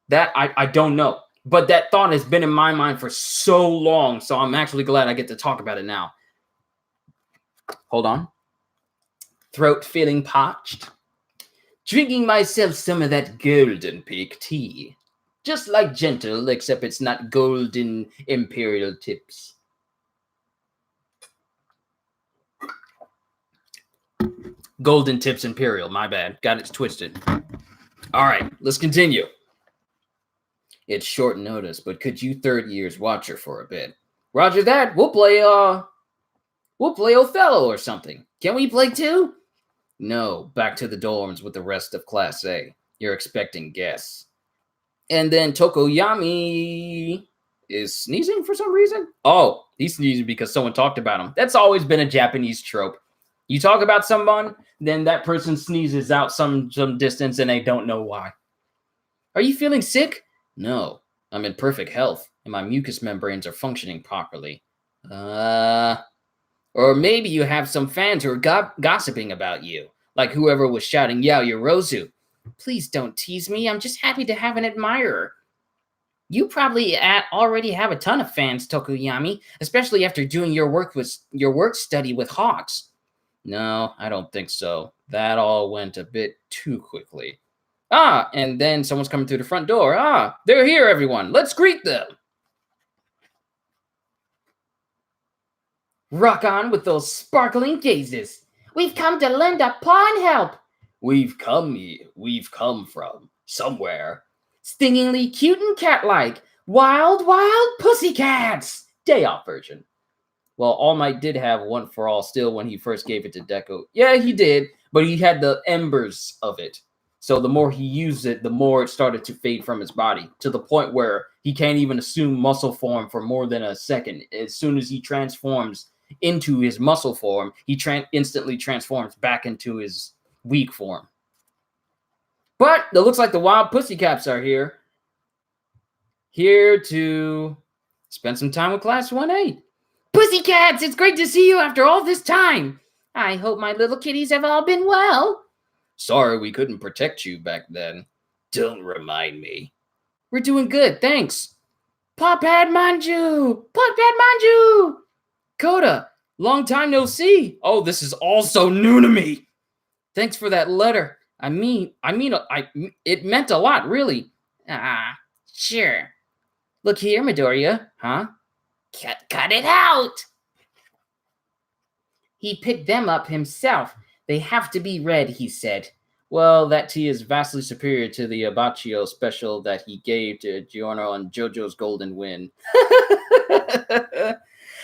That I don't know. But that thought has been in my mind for so long, so I'm actually glad I get to talk about it now. Hold on. Throat feeling parched. Drinking myself some of that Golden Peak tea. Just like Gentle, except it's not golden imperial tips. Golden Tips Imperial, my bad. Got it twisted. All right, let's continue. It's short notice, but could you third years watch her for a bit? Roger that. We'll play Othello or something. Can we play too? No, back to the dorms with the rest of Class A. You're expecting guests. And then Tokoyami is sneezing for some reason? Oh, he's sneezing because someone talked about him. That's always been a Japanese trope. You talk about someone, then that person sneezes out some distance and they don't know why. Are you feeling sick? No, I'm in perfect health and my mucous membranes are functioning properly. Or maybe you have some fans who are gossiping about you, like whoever was shouting Yaoyorozu. Please don't tease me. I'm just happy to have an admirer. You probably already have a ton of fans, Tokuyami, especially after doing your work study with Hawks. No, I don't think so. That all went a bit too quickly. Ah, and then someone's coming through the front door. Ah, they're here, everyone. Let's greet them. Rock on with those sparkling gazes. We've come to lend a paw and help. We've come from somewhere. Stingingly cute and cat-like. Wild, wild pussycats. Day off version. Well, All Might did have One for All still when he first gave it to Deku. Yeah, he did, but he had the embers of it. So the more he used it, the more it started to fade from his body, to the point where he can't even assume muscle form for more than a second. As soon as he transforms into his muscle form, he instantly transforms back into his weak form. But it looks like the Wild Pussycats are here. Here to spend some time with Class 1A. Pussycats, it's great to see you after all this time. I hope my little kitties have all been well. Sorry we couldn't protect you back then. Don't remind me. We're doing good, thanks. Popad Manju! Popad Manju! Koda, long time no see. Oh, this is all so new to me. Thanks for that letter. It meant a lot, really. Ah, sure. Look here, Midoriya. Huh? Cut it out! He picked them up himself. They have to be read, he said. Well, that tea is vastly superior to the Abacchio special that he gave to Giorno on JoJo's Golden Wind.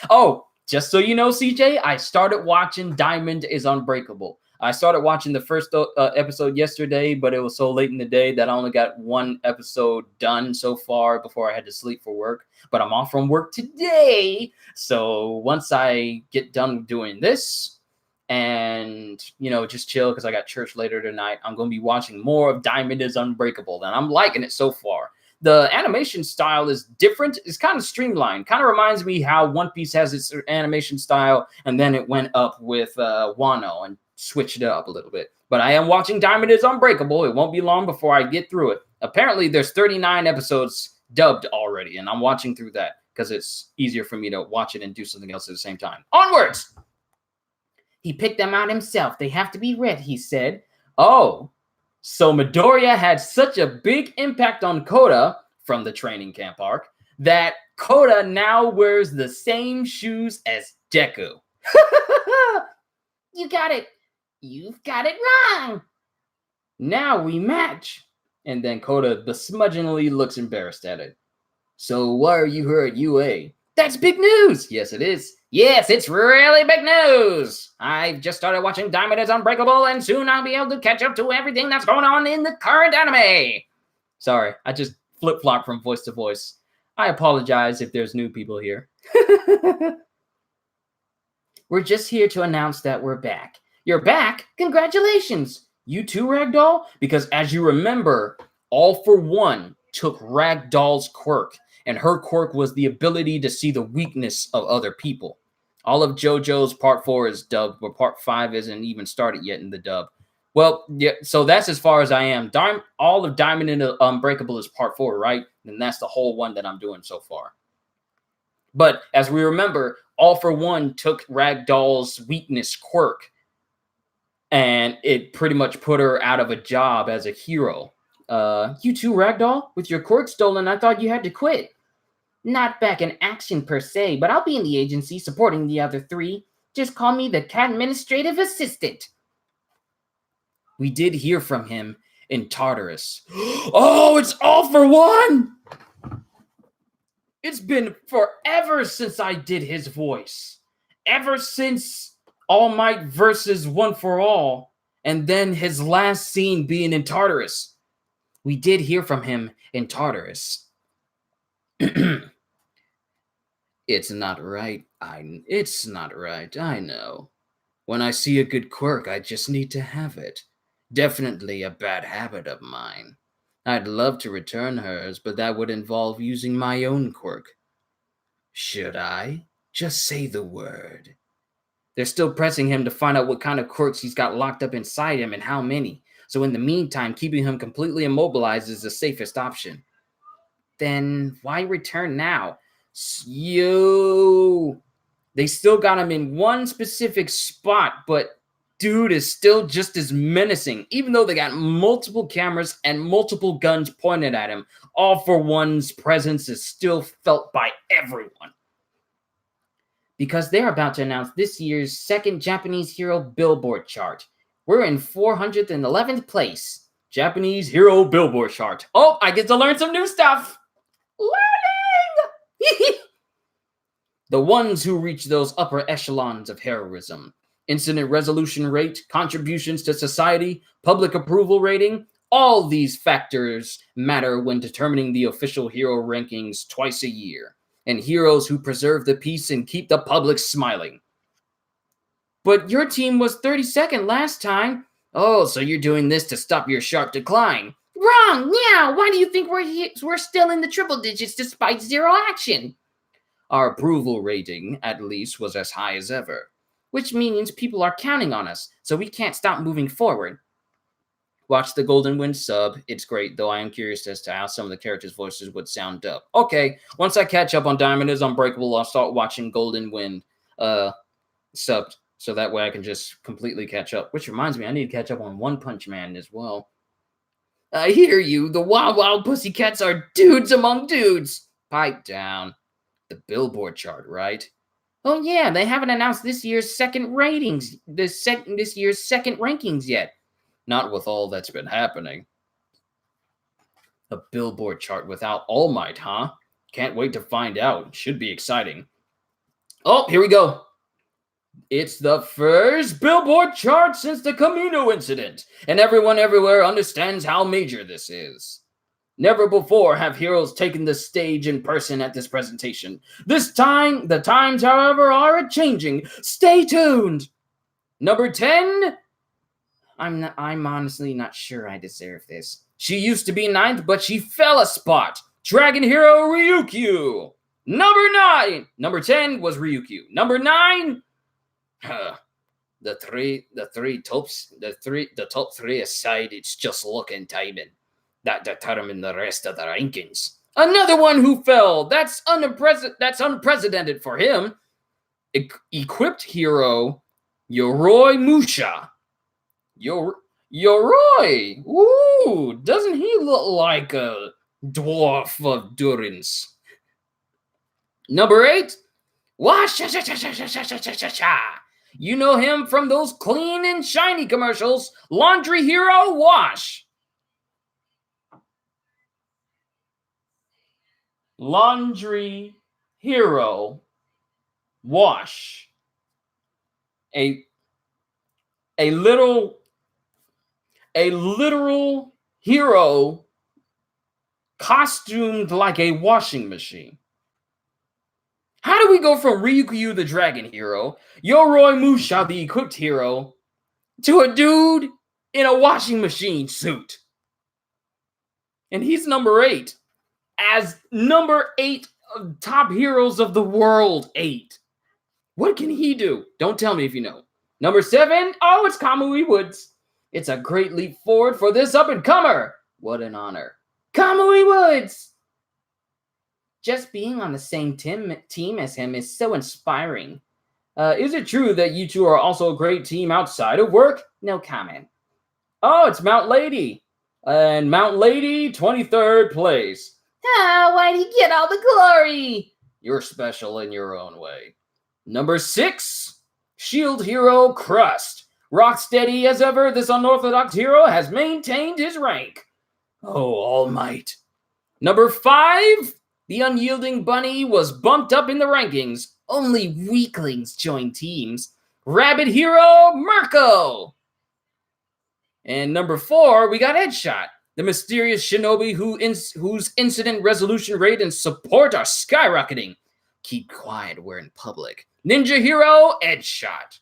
Oh, just so you know, CJ, I started watching Diamond is Unbreakable. I started watching the first episode yesterday, but it was so late in the day that I only got one episode done so far before I had to sleep for work. But I'm off from work today. So once I get done doing this and, just chill because I got church later tonight, I'm going to be watching more of Diamond is Unbreakable. And I'm liking it so far. The animation style is different. It's kind of streamlined. Kind of reminds me how One Piece has its animation style, and then it went up with Wano and switched it up a little bit. But I am watching Diamond is Unbreakable. It won't be long before I get through it. Apparently, there's 39 episodes dubbed already, and I'm watching through that because it's easier for me to watch it and do something else at the same time. Onwards! He picked them out himself. They have to be read, he said. Oh, so Midoriya had such a big impact on Koda from the training camp arc that Koda now wears the same shoes as Deku. You got it. You've got it wrong. Now we match. And then Koda besmudgingly looks embarrassed at it. So why are you here at UA? That's big news. Yes, it is. Yes, it's really big news. I've just started watching Diamond is Unbreakable, and soon I'll be able to catch up to everything that's going on in the current anime. Sorry, I just flip-flop from voice to voice. I apologize if there's new people here. We're just here to announce that we're back. You're back? Congratulations. You too, Ragdoll? Because as you remember, All for One took Ragdoll's quirk, and her quirk was the ability to see the weakness of other people. All of JoJo's Part 4 is dubbed, but Part 5 isn't even started yet in the dub. Well, yeah, so that's as far as I am. All of Diamond and Unbreakable is Part 4, right? And that's the whole one that I'm doing so far. But as we remember, All for One took Ragdoll's weakness quirk, and it pretty much put her out of a job as a hero. You too, Ragdoll? With your quirk stolen, I thought you had to quit. Not back in action per se, but I'll be in the agency supporting the other three. Just call me the cat administrative assistant. We did hear from him in Tartarus. Oh, it's All for One! It's been forever since I did his voice. Ever since All Might versus One for All, and then his last scene being in Tartarus. We did hear from him in Tartarus. It's not right. It's not right. I know. When I see a good quirk, I just need to have it. Definitely a bad habit of mine. I'd love to return hers, but that would involve using my own quirk. Should I? Just say the word. They're still pressing him to find out what kind of quirks he's got locked up inside him and how many. So in the meantime, keeping him completely immobilized is the safest option. Then why return now? They still got him in one specific spot, but dude is still just as menacing, even though they got multiple cameras and multiple guns pointed at him. All for One's presence is still felt by everyone. Because they're about to announce this year's second Japanese Hero Billboard chart. We're in 411th place. Japanese Hero Billboard chart. Oh, I get to learn some new stuff. Learning! The ones who reach those upper echelons of heroism. Incident resolution rate, contributions to society, public approval rating. All these factors matter when determining the official hero rankings twice a year. And heroes who preserve the peace and keep the public smiling. But your team was 32nd last time. Oh, so you're doing this to stop your sharp decline. Wrong! Yeah, why do you think we're still in the triple digits despite zero action? Our approval rating, at least, was as high as ever. Which means people are counting on us, so we can't stop moving forward. Watch the Golden Wind sub. It's great, though I am curious as to how some of the characters' voices would sound dubbed. Okay, once I catch up on Diamond is Unbreakable, I'll start watching Golden Wind subbed, so that way I can just completely catch up. Which reminds me, I need to catch up on One Punch Man as well. I hear you. The Wild Wild Pussycats are dudes among dudes. Pipe down. The Billboard chart, right? Oh yeah, they haven't announced this year's second ratings. This year's second rankings yet. Not with all that's been happening. A Billboard chart without All Might, huh? Can't wait to find out. Should be exciting. Oh, here we go. It's the first Billboard chart since the Camino incident, and everyone everywhere understands how major this is. Never before have heroes taken the stage in person at this presentation. This time, the times, however, are a-changing. Stay tuned. Number 10... I'm honestly not sure I deserve this. She used to be 9th, but she fell a spot. Dragon Hero Ryukyu. Number 9. Number 10 was Ryukyu. Number 9. The top three aside, it's just luck and timing that determine the rest of the rankings. Another one who fell. That's unprecedented for him. Equipped hero Yoroi Musha. Yoroi! Ooh, doesn't he look like a dwarf of Durance? Number 8, Wash. You know him from those clean and shiny commercials. Laundry hero Wash. Laundry hero Wash. A literal hero costumed like a washing machine. How do we go from Ryukyu the dragon hero, Yoroi Musha the equipped hero, to a dude in a washing machine suit? And he's number 8. As number 8 of top heroes of the world 8. What can he do? Don't tell me if you know. Number 7, oh, it's Kamui Woods. It's a great leap forward for this up-and-comer. What an honor. Kamui Woods! Just being on the same team as him is so inspiring. Is it true that you two are also a great team outside of work? No comment. Oh, it's Mount Lady. And Mount Lady, 23rd place. Ah, why'd he get all the glory? You're special in your own way. Number 6, Shield Hero Crust. Rock steady as ever, this unorthodox hero has maintained his rank. Oh, All Might. Number 5, the unyielding bunny was bumped up in the rankings. Only weaklings join teams. Rabbit hero Mirko. And number 4, we got Headshot. The mysterious shinobi whose incident resolution rate and support are skyrocketing. Keep quiet, we're in public. Ninja hero Headshot.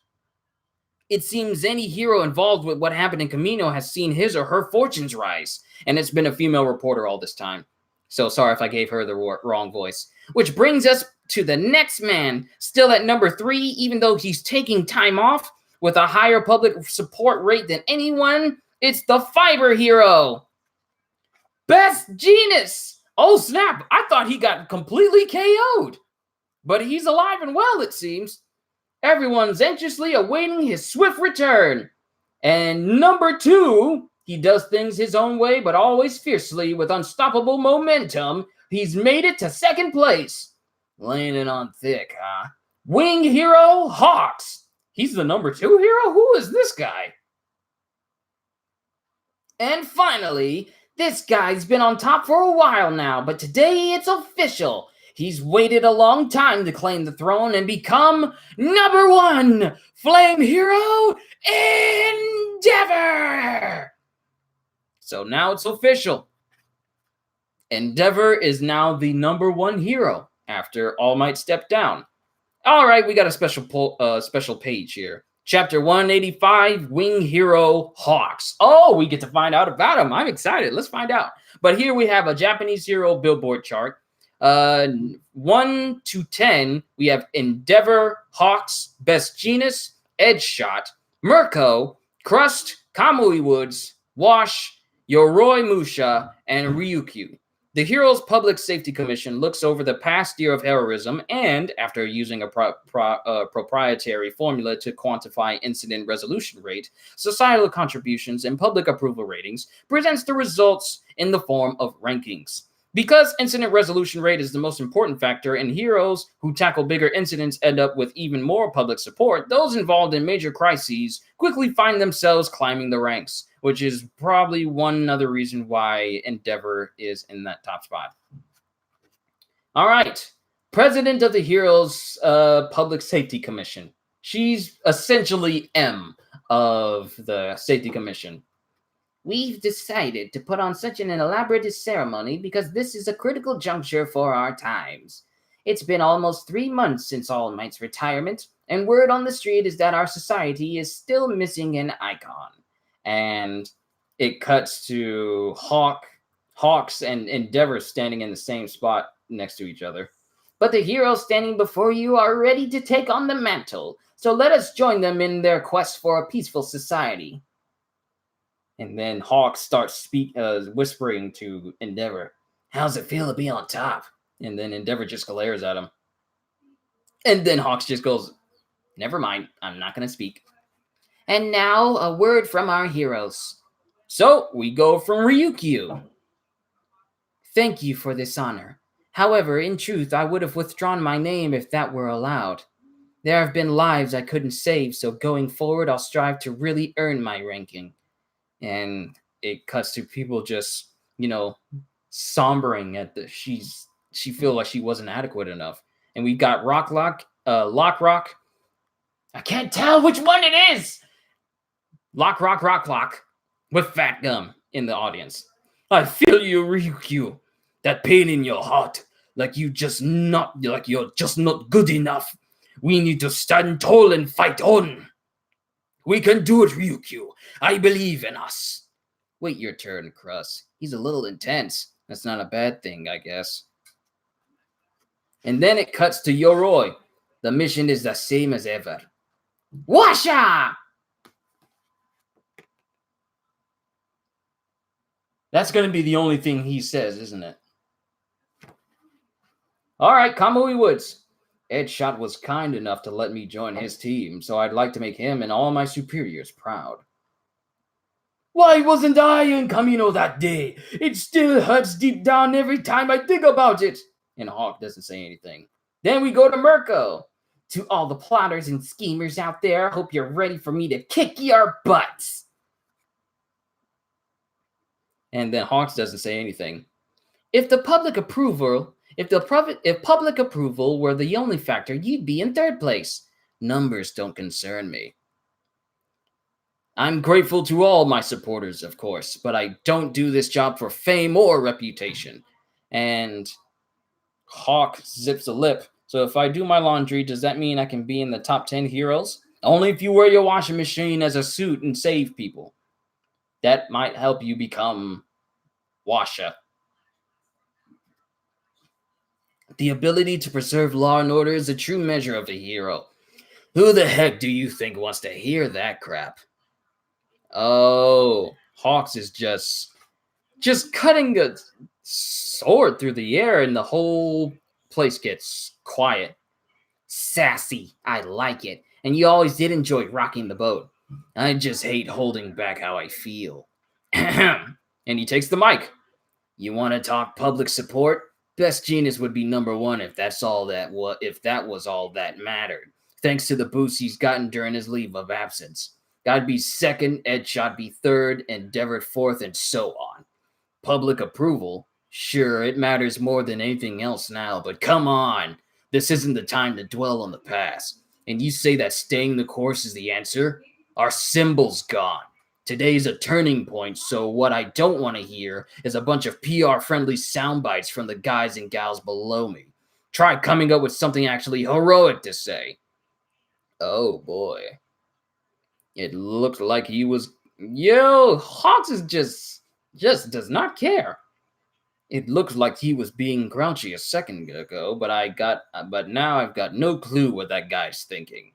It seems any hero involved with what happened in Camino has seen his or her fortunes rise. And it's been a female reporter all this time. So sorry if I gave her the wrong voice. Which brings us to the next man, still at number 3, even though he's taking time off with a higher public support rate than anyone. It's the Fiber Hero, Best Jeanist. Oh snap, I thought he got completely KO'd, but he's alive and well, it seems. Everyone's anxiously awaiting his swift return. And number 2, he does things his own way, but always fiercely with unstoppable momentum. He's made it to 2nd place. Laying it on thick, huh? Wing Hero Hawks. He's the number 2 hero? Who is this guy? And finally, this guy's been on top for a while now, but today it's official. He's waited a long time to claim the throne and become number 1 Flame Hero Endeavor. So now it's official. Endeavor is now the number 1 hero after All Might stepped down. All right, we got a special page here. Chapter 185, Wing Hero Hawks. Oh, we get to find out about him. I'm excited. Let's find out. But here we have a Japanese hero billboard chart. 1 to 10, we have Endeavor, Hawks, Best Jeanist, Edge Shot, Mirko, Crust, Kamui Woods, Wash, Yoroi Musha, and Ryukyu. The Heroes Public Safety Commission looks over the past year of heroism and, after using a proprietary formula to quantify incident resolution rate, societal contributions, and public approval ratings, presents the results in the form of rankings. Because incident resolution rate is the most important factor, and heroes who tackle bigger incidents end up with even more public support, those involved in major crises quickly find themselves climbing the ranks, which is probably one other reason why Endeavor is in that top spot. All right. President of the Heroes Public Safety Commission. She's essentially M of the Safety Commission. We've decided to put on such an elaborate ceremony because this is a critical juncture for our times. It's been almost 3 months since All Might's retirement, and word on the street is that our society is still missing an icon. And it cuts to Hawks and Endeavor standing in the same spot next to each other. But the heroes standing before you are ready to take on the mantle, so let us join them in their quest for a peaceful society. And then Hawks starts whispering to Endeavor, "How's it feel to be on top?" And then Endeavor just glares at him. And then Hawks just goes, "Never mind, I'm not going to speak." And now, a word from our heroes. So, we go from Ryukyu. Thank you for this honor. However, in truth, I would have withdrawn my name if that were allowed. There have been lives I couldn't save, so going forward, I'll strive to really earn my ranking. And it cuts to people just, sombering at she feel like she wasn't adequate enough. And we got Lock Rock. I can't tell which one it is. Lock with Fat Gum in the audience. I feel you, Ryukyu. That pain in your heart, like you're just not good enough. We need to stand tall and fight on. We can do it, Ryukyu. I believe in us. Wait your turn, Crust. He's a little intense. That's not a bad thing, I guess. And then it cuts to Yoroi. The mission is the same as ever. Washa! That's going to be the only thing he says, isn't it? All right, Kamui Woods. Ed Shot was kind enough to let me join his team, so I'd like to make him and all my superiors proud. Why wasn't I in Kamino that day? It still hurts deep down every time I think about it. And Hawk doesn't say anything. Then we go to Mirko. To all the plotters and schemers out there, hope you're ready for me to kick your butts. And then Hawks doesn't say anything. If public approval were the only factor, you'd be in 3rd place. Numbers don't concern me. I'm grateful to all my supporters, of course, but I don't do this job for fame or reputation. And Hawk zips a lip. So if I do my laundry, does that mean I can be in the top 10 heroes? Only if you wear your washing machine as a suit and save people. That might help you become Washa. The ability to preserve law and order is a true measure of a hero. Who the heck do you think wants to hear that crap? Oh, Hawks is just cutting a sword through the air, and the whole place gets quiet. Sassy. I like it. And you always did enjoy rocking the boat. I just hate holding back how I feel. And he takes the mic. You want to talk public support? Best Genius would be number one if that was all that mattered. Thanks to the boost he's gotten during his leave of absence. I'd be second, Edshot be third, Endeavor fourth, and so on. Public approval? Sure, it matters more than anything else now, but come on. This isn't the time to dwell on the past. And you say that staying the course is the answer? Our symbol's gone. Today's a turning point, so what I don't want to hear is a bunch of PR-friendly sound bites from the guys and gals below me. Try coming up with something actually heroic to say. Oh boy. It looked like he was... Yo, Hawks is just does not care. It looked like he was being grouchy a second ago, but now I've got no clue what that guy's thinking.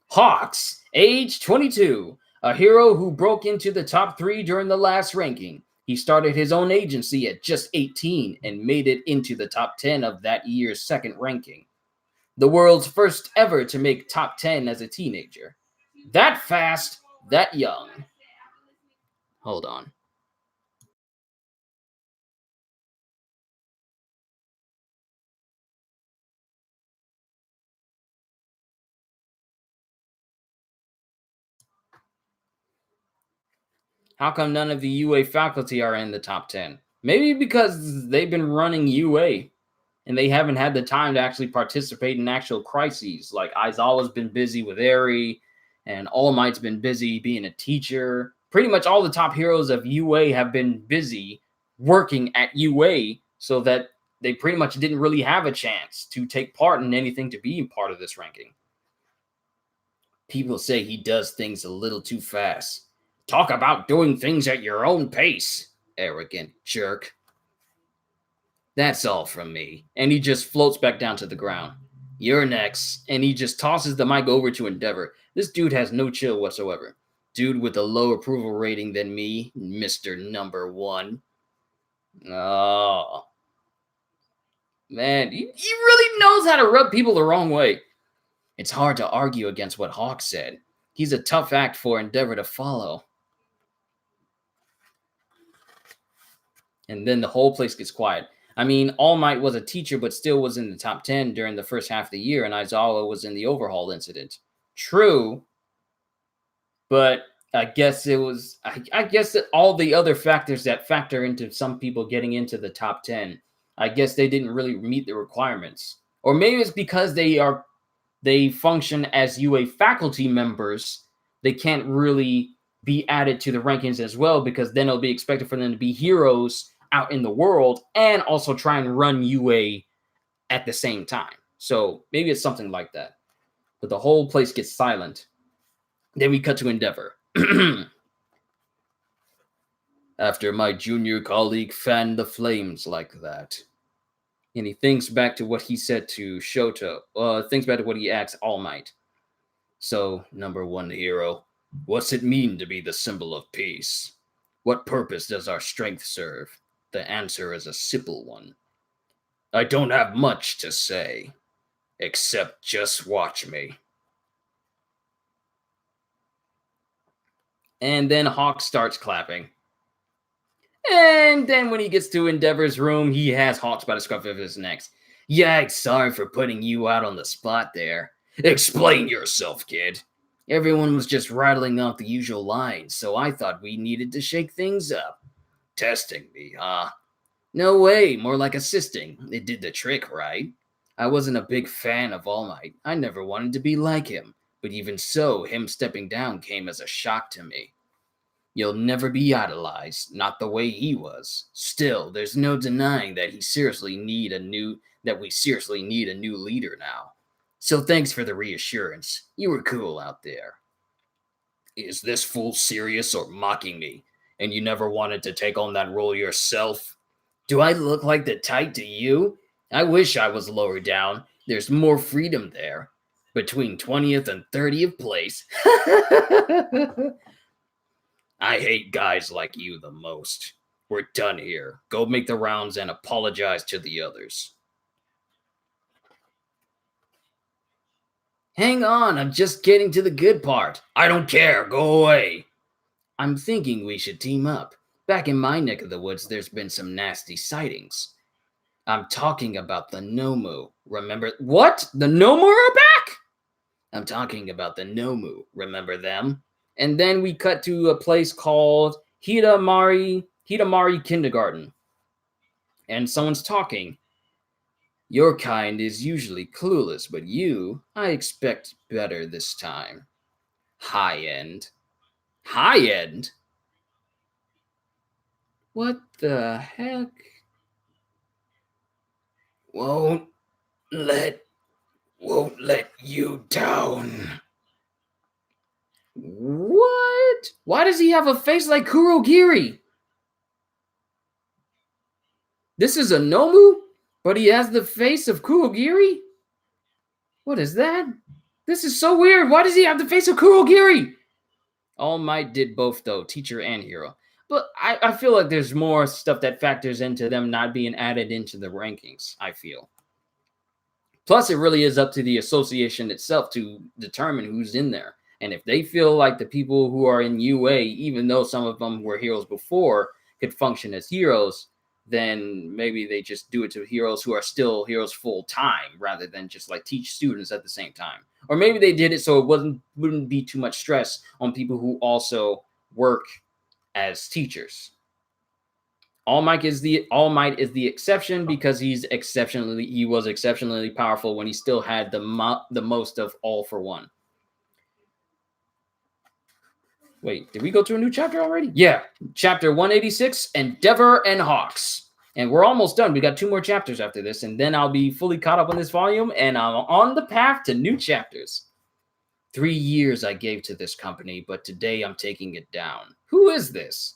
Hawks, age 22, a hero who broke into the top 3 during the last ranking. He started his own agency at just 18 and made it into the top 10 of that year's second ranking. The world's first ever to make top 10 as a teenager. That fast, that young. Hold on. How come none of the UA faculty are in the top 10? Maybe because they've been running UA and they haven't had the time to actually participate in actual crises. Like Aizawa's been busy with Eri, and All Might's been busy being a teacher. Pretty much all the top heroes of UA have been busy working at UA, so that they pretty much didn't really have a chance to take part in anything to be part of this ranking. People say he does things a little too fast. Talk about doing things at your own pace, arrogant jerk. That's all from me. And he just floats back down to the ground. You're next. And he just tosses the mic over to Endeavor. This dude has no chill whatsoever. Dude with a low approval rating than me, Mr. Number 1. Oh. Man, he really knows how to rub people the wrong way. It's hard to argue against what Hawk said. He's a tough act for Endeavor to follow. And then the whole place gets quiet. I mean, All Might was a teacher, but still was in the top 10 during the first half of the year, and Aizawa was in the overhaul incident. True, but I guess it was... I guess that all the other factors that factor into some people getting into the top 10, I guess they didn't really meet the requirements. Or maybe it's because they function as UA faculty members. They can't really be added to the rankings as well, because then it'll be expected for them to be heroes out in the world and also try and run UA at the same time. So maybe it's something like that. But the whole place gets silent. Then we cut to Endeavor. After my junior colleague fanned the flames like that. And he thinks back to what he said to Shoto. Thinks back to what he asked All Might. So, Number 1 hero, what's it mean to be the symbol of peace? What purpose does our strength serve? The answer is a simple one. I don't have much to say, except just watch me. And then Hawk starts clapping. And then when he gets to Endeavor's room, he has Hawks by the scruff of his neck. Yikes, sorry for putting you out on the spot there. Explain yourself, kid. Everyone was just rattling off the usual lines, so I thought we needed to shake things up. Testing me, huh? No way, more like assisting. It did the trick, right? I wasn't a big fan of All Might. I never wanted to be like him. But even so, him stepping down came as a shock to me. You'll never be idolized, not the way he was. Still, there's no denying that we seriously need a new leader now. So thanks for the reassurance. You were cool out there. Is this fool serious or mocking me? And you never wanted to take on that role yourself? Do I look like the type to you? I wish I was lower down. There's more freedom there. Between 20th and 30th place. I hate guys like you the most. We're done here. Go make the rounds and apologize to the others. Hang on, I'm just getting to the good part. I don't care. Go away. I'm thinking we should team up. Back in my neck of the woods, there's been some nasty sightings. I'm talking about the Nomu. Remember what? The Nomu are back? I'm talking about the Nomu. Remember them? And then we cut to a place called Hitamari Kindergarten. And someone's talking. Your kind is usually clueless, but you, I expect better this time. High end. High end? What the heck? Won't let you down. What? Why does he have a face like Kurogiri? This is a Nomu, but he has the face of Kurogiri? What is that? This is so weird. Why does he have the face of Kurogiri? All Might did both, though, teacher and hero. But I feel like there's more stuff that factors into them not being added into the rankings, I feel. Plus, it really is up to the association itself to determine who's in there. And if they feel like the people who are in UA, even though some of them were heroes before, could function as heroes, then maybe they just do it to heroes who are still heroes full time rather than just like teach students at the same time. Or maybe they did it so it wouldn't be too much stress on people who also work as teachers. All Might is the exception because he was exceptionally powerful when he still had the most of All for One. Wait, did we go to a new chapter already? Yeah, chapter 186, Endeavor and Hawks. And we're almost done. We got 2 more chapters after this, and then I'll be fully caught up on this volume, and I'm on the path to new chapters. 3 years I gave to this company, but today I'm taking it down. Who is this?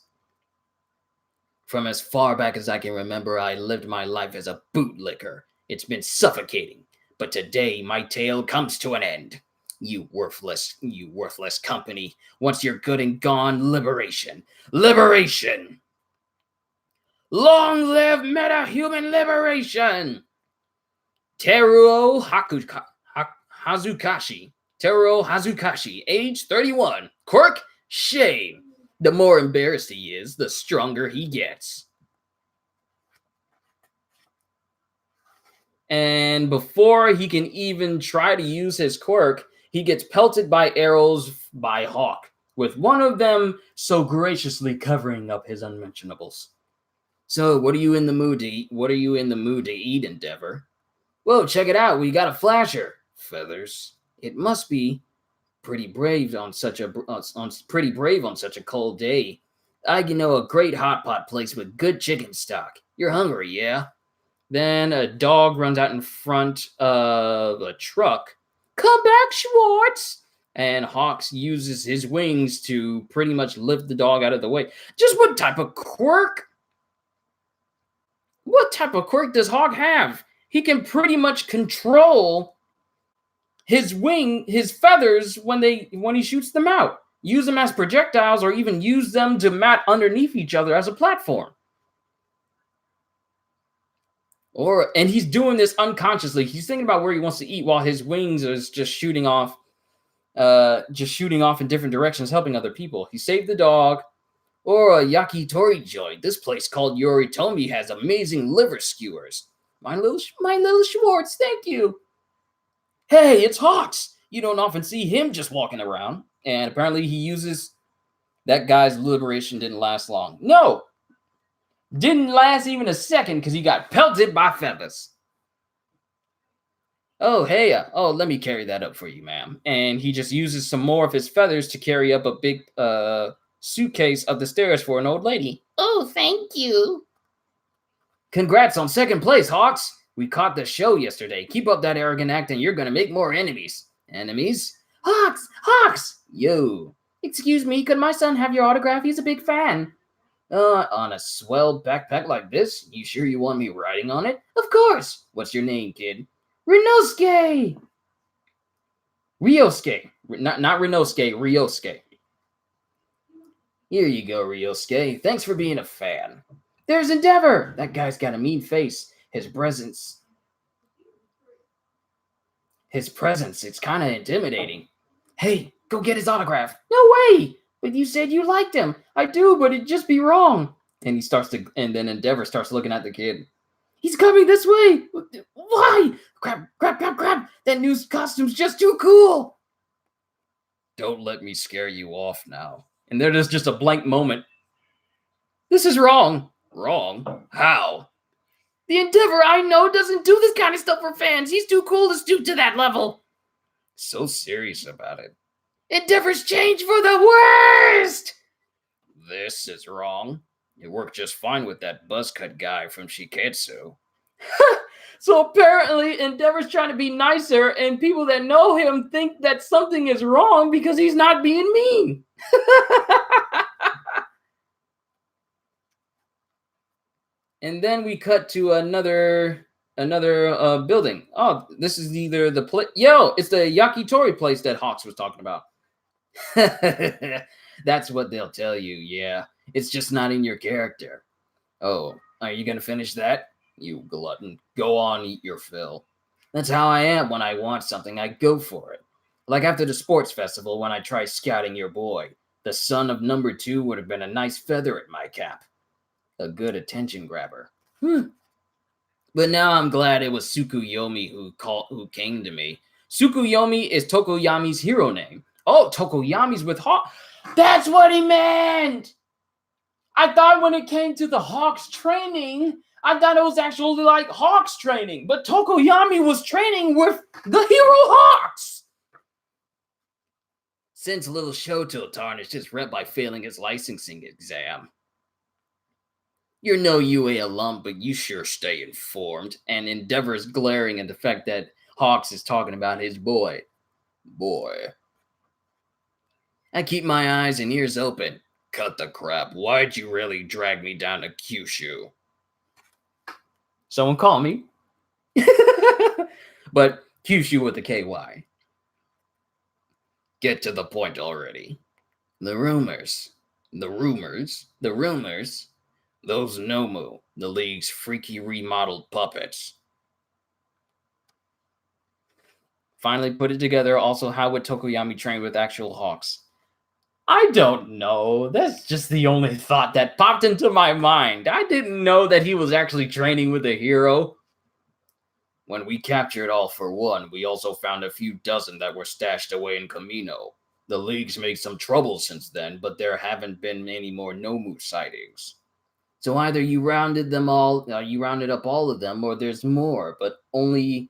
From as far back as I can remember, I lived my life as a bootlicker. It's been suffocating, but today my tale comes to an end. You worthless company. Once you're good and gone, liberation. Liberation! Long live meta-human liberation! Teruo Hazukashi. Teruo Hazukashi, age 31. Quirk, shame. The more embarrassed he is, the stronger he gets. And before he can even try to use his quirk, he gets pelted by arrows by Hawk, with one of them so graciously covering up his unmentionables. So, what are you in the mood to eat, Endeavor? Whoa, check it out. We got a flasher. Feathers. It must be pretty brave on such a cold day. I know a great hot pot place with good chicken stock. You're hungry, yeah? Then a dog runs out in front of a truck. Come back, Schwartz! And Hawks uses his wings to pretty much lift the dog out of the way. Just what type of quirk? What type of quirk does Hawk have? He can pretty much control his feathers when he shoots them out. Use them as projectiles or even use them to mat underneath each other as a platform. And he's doing this unconsciously. He's thinking about where he wants to eat while his wings is just shooting off in different directions, helping other people. He saved the dog. Or a yakitori joint. This place called Yoritomi has amazing liver skewers. My little Schwartz, thank you. Hey, it's Hawks. You don't often see him just walking around. And apparently that guy's liberation didn't last long. No, didn't last even a second because he got pelted by feathers. Oh, hey, let me carry that up for you, ma'am. And he just uses some more of his feathers to carry up a big suitcase up the stairs for an old lady. Oh, thank you. Congrats on second place, Hawks. We caught the show yesterday. Keep up that arrogant act and you're going to make more enemies. Enemies? Hawks! Yo. Excuse me, could my son have your autograph? He's a big fan. On a swell backpack like this? You sure you want me riding on it? Of course. What's your name, kid? Rinosuke. Ryosuke. Not Rinosuke, Ryosuke. Here you go, Ryosuke. Thanks for being a fan. There's Endeavor. That guy's got a mean face. His presence, it's kind of intimidating. Hey, go get his autograph. No way! But you said you liked him. I do, but it'd just be wrong. And then Endeavor starts looking at the kid. He's coming this way. Why? Grab. That new costume's just too cool. Don't let me scare you off now. And there's just a blank moment. This is wrong. Wrong? How? The Endeavor I know doesn't do this kind of stuff for fans. He's too cool to stoop to that level. So serious about it. Endeavor's changed for the worst. This is wrong. It worked just fine with that buzzcut guy from Shiketsu. So apparently Endeavor's trying to be nicer, and people that know him think that something is wrong because he's not being mean. And then we cut to another building. Oh, this is either the it's the yakitori place that Hawks was talking about. That's what they'll tell you, yeah. It's just not in your character. Oh, are you gonna finish that? You glutton. Go on, eat your fill. That's how I am when I want something, I go for it. Like after the sports festival when I tried scouting your boy. The son of number 2 would have been a nice feather at my cap. A good attention grabber. But now I'm glad it was Tsukuyomi who came to me. Tsukuyomi is Tokoyami's hero name. Oh, Tokoyami's with Hawk. That's what he meant. I thought when it came to the Hawks training, I thought it was actually like Hawks training, but Tokoyami was training with the hero Hawks. Since little Shoto tarnished his rep by failing his licensing exam. You're no UA alum, but you sure stay informed. And Endeavor is glaring at the fact that Hawks is talking about his boy. I keep my eyes and ears open. Cut the crap. Why'd you really drag me down to Kyushu? Someone call me. But Kyushu with the KY. Get to the point already. The rumors. Those Nomu, the league's freaky remodeled puppets. Finally put it together. Also, how would Tokoyami train with actual Hawks? I don't know. That's just the only thought that popped into my mind. I didn't know that he was actually training with a hero. When we captured All for One, we also found a few dozen that were stashed away in Kamino. The league's made some trouble since then, but there haven't been any more Nomu sightings. So either you rounded up all of them, or there's more, but only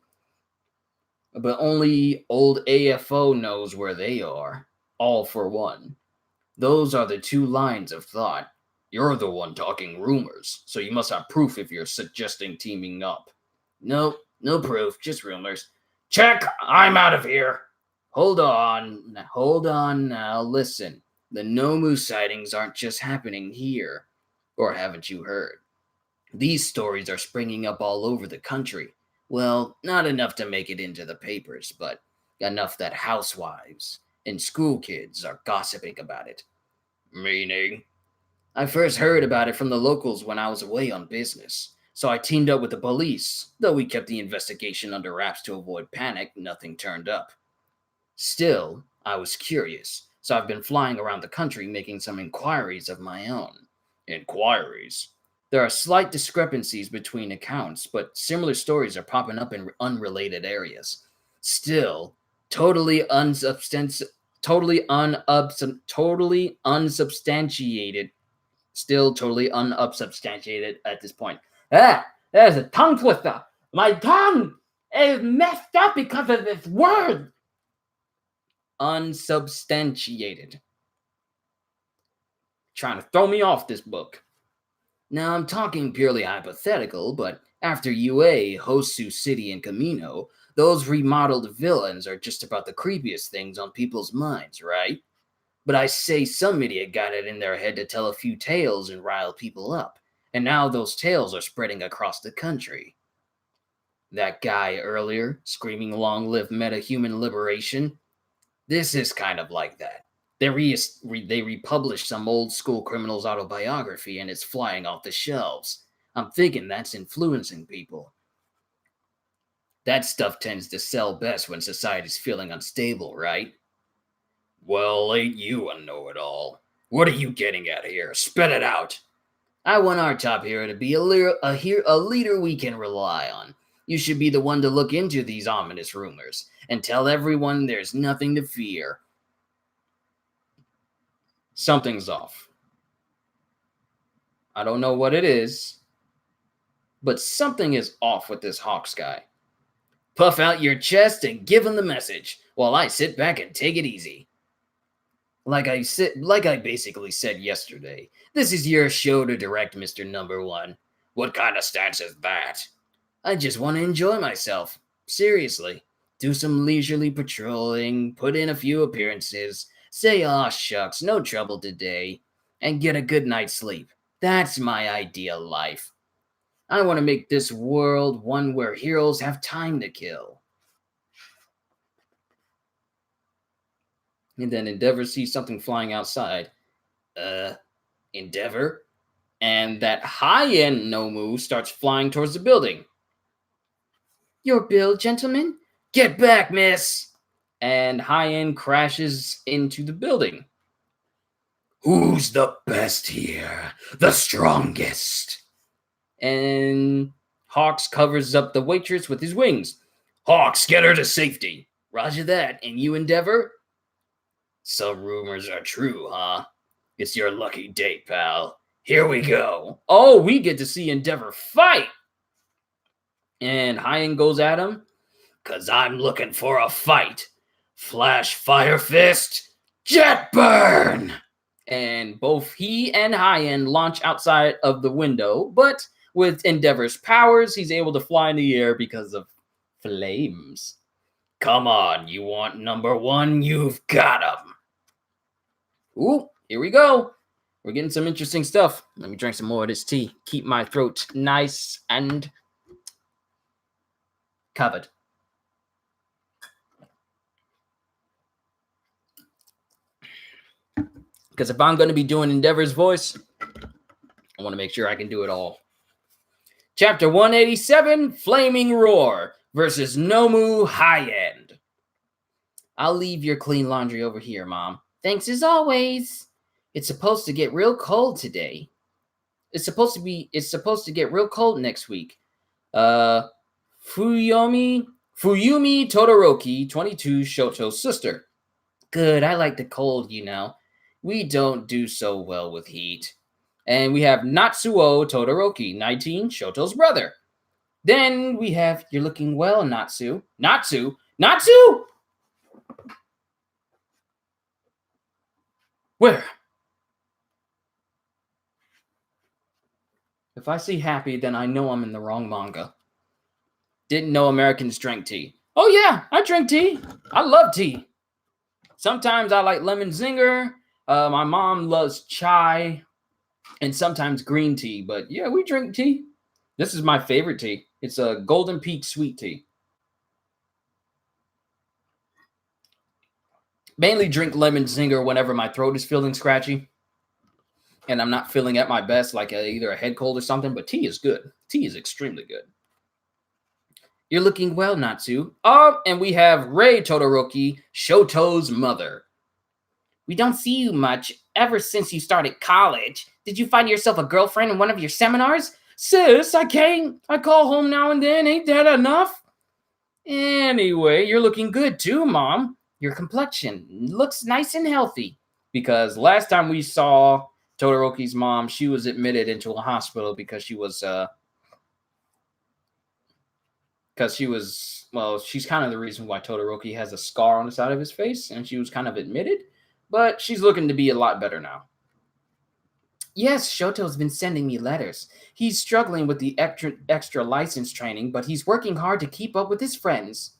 old AFO knows where they are. All for One. Those are the two lines of thought. You're the one talking rumors, so you must have proof if you're suggesting teaming up. Nope, no proof, just rumors. Check! I'm out of here! Hold on now, listen. The Nomu sightings aren't just happening here. Or haven't you heard? These stories are springing up all over the country. Well, not enough to make it into the papers, but enough that housewives and school kids are gossiping about it. Meaning? I first heard about it from the locals when I was away on business, so I teamed up with the police. Though we kept the investigation under wraps to avoid panic, nothing turned up. Still, I was curious, so I've been flying around the country making some inquiries of my own. Inquiries? There are slight discrepancies between accounts, but similar stories are popping up in unrelated areas. Still, totally unsubstantiated. Still totally unsubstantiated at this point. There's a tongue twister. My tongue is messed up because of this word. Unsubstantiated. Trying to throw me off this book. Now, I'm talking purely hypothetical, but after UA, Hosu City, and Kamino, those remodeled villains are just about the creepiest things on people's minds, right? But I say some idiot got it in their head to tell a few tales and rile people up, and now those tales are spreading across the country. That guy earlier, screaming long live metahuman liberation, this is kind of like that. They republished some old school criminal's autobiography and it's flying off the shelves. I'm thinking that's influencing people. That stuff tends to sell best when society's feeling unstable, right? Well, ain't you a know-it-all? What are you getting at here? Spit it out. I want our top hero to be a leader we can rely on. You should be the one to look into these ominous rumors and tell everyone there's nothing to fear. Something's off. I don't know what it is, but something is off with this Hawks guy. Puff out your chest and give him the message while I sit back and take it easy. Like I basically said yesterday, this is your show to direct, Mr. Number One. What kind of stance is that? I just want to enjoy myself. Seriously. Do some leisurely patrolling, put in a few appearances, say aw shucks, no trouble today, and get a good night's sleep. That's my ideal life. I want to make this world one where heroes have time to kill. And then Endeavor sees something flying outside. Endeavor? And that high-end Nomu starts flying towards the building. Your bill, gentlemen? Get back, miss! And high-end crashes into the building. Who's the best here? The strongest? And Hawks covers up the waitress with his wings. Hawks, get her to safety. Roger that. And you, Endeavor? Some rumors are true, huh? It's your lucky day, pal. Here we go. Oh, we get to see Endeavor fight. And High-End goes at him. 'Cause I'm looking for a fight. Flash Fire Fist, Jet Burn! And both he and High-End launch outside of the window, but with Endeavor's powers, he's able to fly in the air because of flames. Come on, you want number one? You've got him. Ooh, here we go. We're getting some interesting stuff. Let me drink some more of this tea. Keep my throat nice and covered. Because if I'm going to be doing Endeavor's voice, I want to make sure I can do it all. Chapter 187, Flaming Roar versus Nomu High-End. I'll leave your clean laundry over here, Mom. Thanks as always. It's supposed to get real cold today. It's supposed to get real cold next week. Fuyumi Todoroki, 22, Shoto's sister. Good, I like the cold, you know. We don't do so well with heat. And we have Natsuo Todoroki, 19, Shoto's brother. Then we have, you're looking well, Natsu. Natsu? Where? If I see happy, then I know I'm in the wrong manga. Didn't know Americans drank tea. Oh yeah, I drink tea. I love tea. Sometimes I like lemon zinger. My mom loves chai and sometimes green tea. But yeah, we drink tea. This is my favorite tea. It's a Golden Peak sweet tea. Mainly drink lemon zinger whenever my throat is feeling scratchy and I'm not feeling at my best, like either a head cold or something. But tea is good. Tea is extremely good. You're looking well, Natsu. And we have Rei Todoroki, Shoto's mother. We don't see you much ever since you started college. Did you find yourself a girlfriend in one of your seminars? Sis, I call home now and then. Ain't that enough? Anyway, you're looking good too, Mom. Your complexion looks nice and healthy. Because last time we saw Todoroki's mom, she was admitted into a hospital because she's kind of the reason why Todoroki has a scar on the side of his face, and she was kind of admitted, but she's looking to be a lot better now. Yes, Shoto's been sending me letters. He's struggling with the extra license training, but he's working hard to keep up with his friends.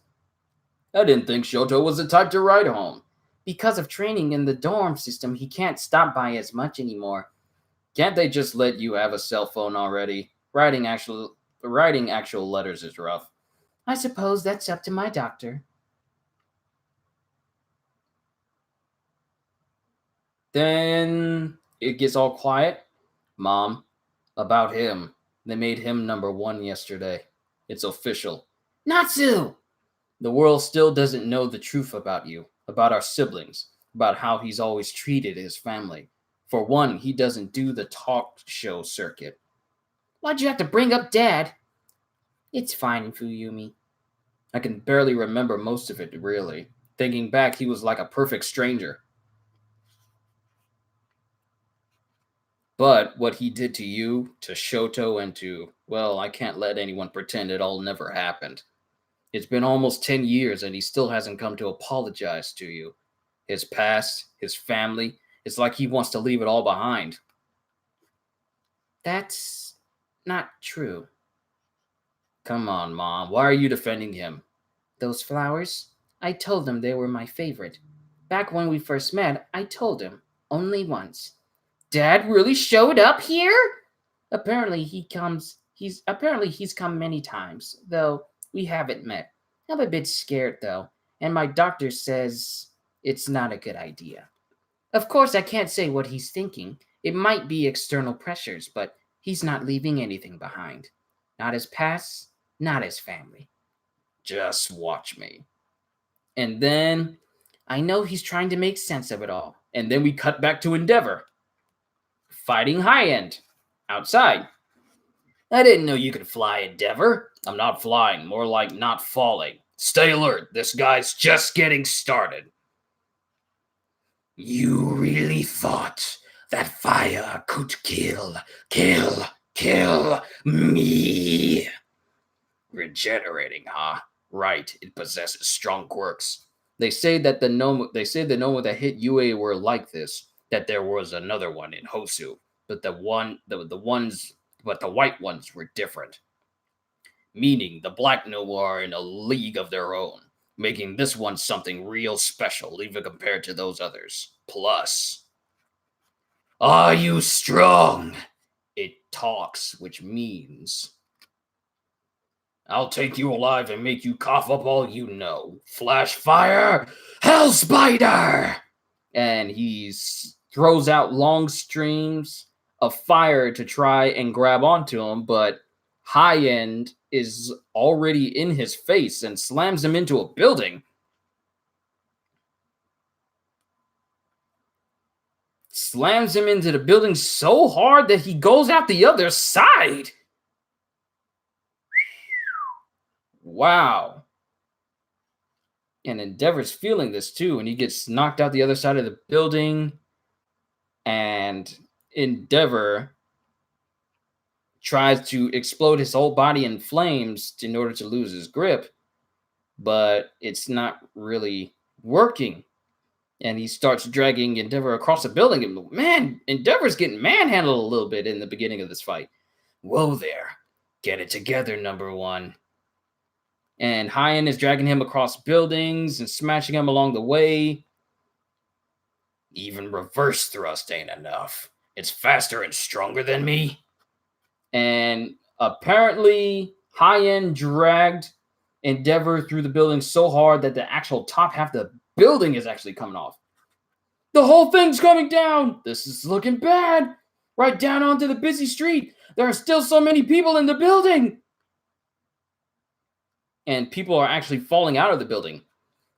I didn't think Shoto was the type to ride home. Because of training in the dorm system, he can't stop by as much anymore. Can't they just let you have a cell phone already? Writing actual letters is rough. I suppose that's up to my doctor. Then it gets all quiet. Mom, about him. They made him number one yesterday. It's official. Natsu! The world still doesn't know the truth about you, about our siblings, about how he's always treated his family. For one, he doesn't do the talk show circuit. Why'd you have to bring up Dad? It's fine, Fuyumi. I can barely remember most of it, really. Thinking back, he was like a perfect stranger. But what he did to you, to Shoto, and to, well, I can't let anyone pretend it all never happened. It's been almost 10 years and he still hasn't come to apologize to you. His past, his family, it's like he wants to leave it all behind. That's not true. Come on, Mom. Why are you defending him? Those flowers? I told him they were my favorite. Back when we first met, I told him. Only once. Dad really showed up here? Apparently he's come many times, though we haven't met. I'm a bit scared though, and my doctor says it's not a good idea. Of course I can't say what he's thinking. It might be external pressures, but he's not leaving anything behind. Not his past, not his family. Just watch me. And then I know he's trying to make sense of it all. And then we cut back to Endeavor. Fighting High End. Outside. I didn't know you could fly, Endeavor. I'm not flying, more like not falling. Stay alert. This guy's just getting started. You really thought that fire could kill me? Regenerating, huh? Right, it possesses strong quirks. They say the Noma that hit UA were like this, that there was another one in Hosu, but the white ones were different. Meaning the black Noma are in a league of their own, making this one something real special, even compared to those others. Plus, are you strong? It talks, which means I'll take you alive and make you cough up all you know. Flash fire, hell spider! And he throws out long streams of fire to try and grab onto him, but High End is already in his face and slams him into a building. Slams him into the building so hard that he goes out the other side. Wow. And Endeavor's feeling this too, and he gets knocked out the other side of the building. And Endeavor tries to explode his whole body in flames in order to lose his grip, but it's not really working. And he starts dragging Endeavor across the building. And man, Endeavor's getting manhandled a little bit in the beginning of this fight. Whoa there. Get it together, number one. And High End is dragging him across buildings and smashing him along the way. Even reverse thrust ain't enough. It's faster and stronger than me. And apparently, High End dragged Endeavor through the building so hard that the actual top half of the building is actually coming off. The whole thing's coming down. This is looking bad. Right down onto the busy street. There are still so many people in the building. And people are actually falling out of the building.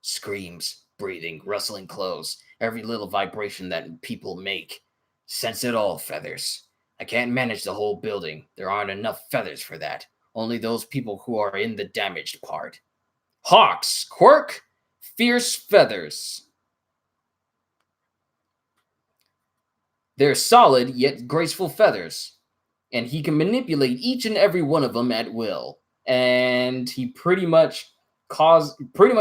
Screams, breathing, rustling clothes. Every little vibration that people make. Sense it all, Feathers. I can't manage the whole building. There aren't enough feathers for that. Only those people who are in the damaged part. Hawks, quirk, fierce feathers. They're solid yet graceful feathers. And he can manipulate each and every one of them at will. And he pretty much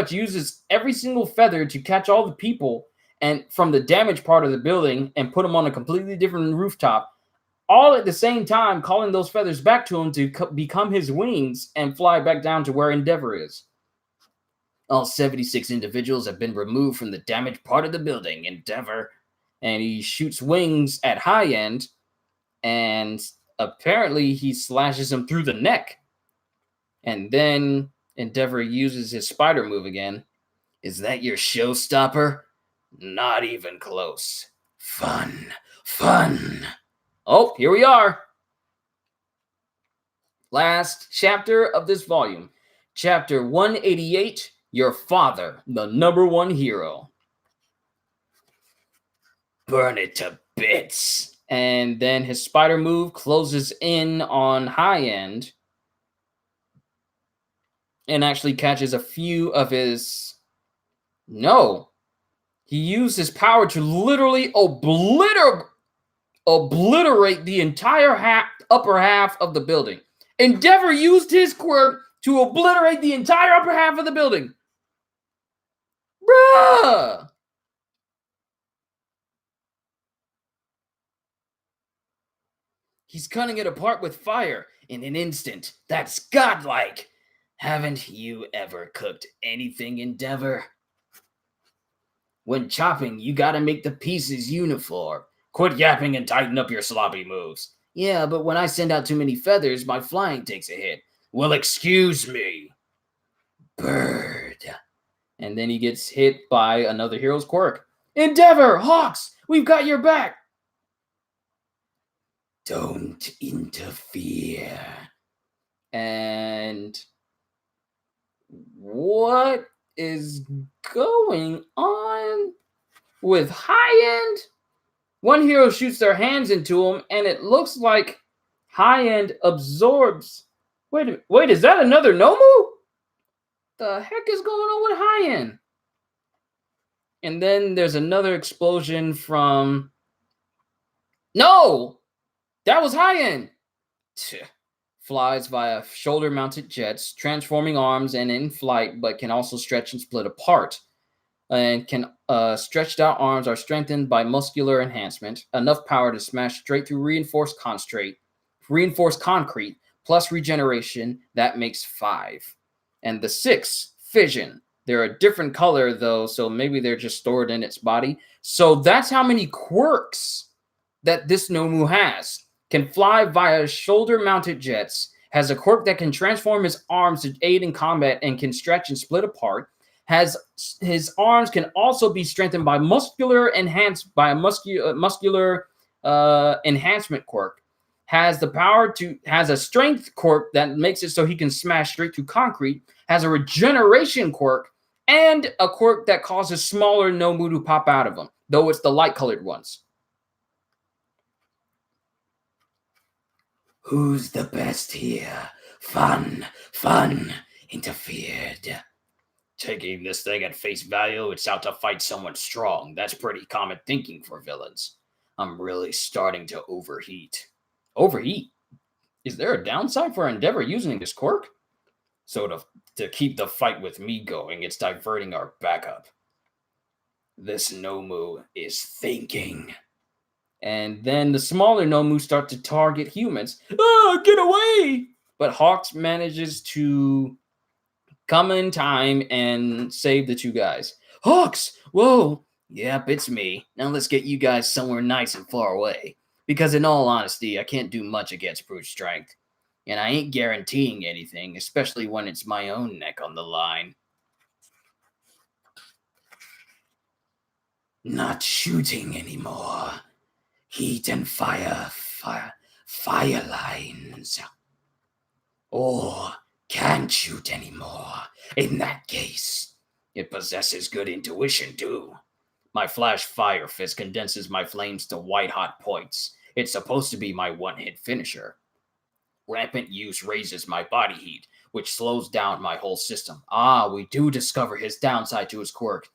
uses every single feather to catch all the people and from the damaged part of the building and put them on a completely different rooftop, all at the same time calling those feathers back to him to become his wings and fly back down to where Endeavor is. All 76 individuals have been removed from the damaged part of the building. Endeavor. And he shoots wings at High End, and apparently he slashes him through the neck. And then Endeavor uses his spider move again. Is that your showstopper? Not even close. Fun. Oh, here we are. Last chapter of this volume. Chapter 188, Your Father, the #1 hero. Burn it to bits. And then his spider move closes in on High End and actually catches a few of his... No. He used his power to literally obliterate the entire upper half of the building. Endeavor used his quirk to obliterate the entire upper half of the building. Bruh! He's cutting it apart with fire in an instant. That's godlike. Haven't you ever cooked anything, Endeavor? When chopping, you gotta make the pieces uniform. Quit yapping and tighten up your sloppy moves. Yeah, but when I send out too many feathers, my flying takes a hit. Well, excuse me. Bird. And then he gets hit by another hero's quirk. Endeavor! Hawks! We've got your back! Don't interfere. And what is going on with High End? One hero shoots their hands into him, and it looks like High End absorbs. Wait a minute. Wait, is that another Nomu? The heck is going on with High End? And then there's another explosion from... No! That was High End! Flies via shoulder-mounted jets, transforming arms and in flight, but can also stretch and split apart. And stretched out arms are strengthened by muscular enhancement, enough power to smash straight through reinforced concrete, plus regeneration. That makes 5. And the 6, fission. They're a different color though, so maybe they're just stored in its body. So that's how many quirks that this Nomu has. Can fly via shoulder-mounted jets, has a quirk that can transform his arms to aid in combat and can stretch and split apart. Has his arms can also be strengthened by muscular enhancement quirk. Has the power to has a strength quirk that makes it so he can smash straight through concrete. Has a regeneration quirk and a quirk that causes smaller Nomu to pop out of him, though it's the light-colored ones. Who's the best here? Fun, interfered. Taking this thing at face value, it's out to fight someone strong. That's pretty common thinking for villains. I'm really starting to overheat. Overheat? Is there a downside for Endeavor using this quirk? So to keep the fight with me going, it's diverting our backup. This Nomu is thinking. And then the smaller Nomu start to target humans. Oh, get away! But Hawks manages to come in time and save the two guys. Hawks! Whoa! Yep, it's me. Now let's get you guys somewhere nice and far away. Because in all honesty, I can't do much against brute strength. And I ain't guaranteeing anything, especially when it's my own neck on the line. Not shooting anymore. Heat and fire lines. Or can't shoot anymore. In that case, it possesses good intuition too. My flash fire fist condenses my flames to white-hot points. It's supposed to be my one-hit finisher. Rampant use raises my body heat, which slows down my whole system. Ah, we do discover his downside to his quirk.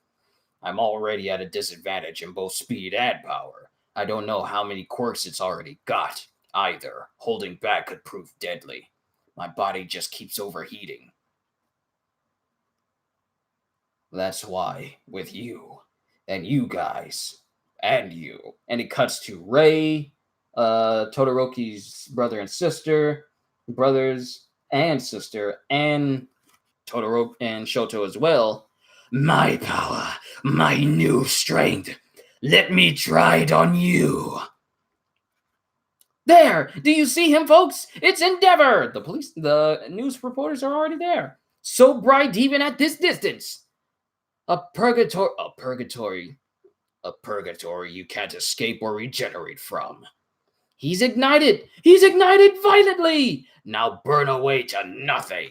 I'm already at a disadvantage in both speed and power. I don't know how many quirks it's already got, either. Holding back could prove deadly. My body just keeps overheating. That's why, with you, and you guys, and you, and it cuts to Rei, Todoroki's brothers and sister, and Todoroki and Shoto as well. My power, my new strength. Let me try it on you. There! Do you see him, folks? It's Endeavor! The news reporters are already there. So bright even at this distance. A purgatory you can't escape or regenerate from. He's ignited! He's ignited violently! Now burn away to nothing.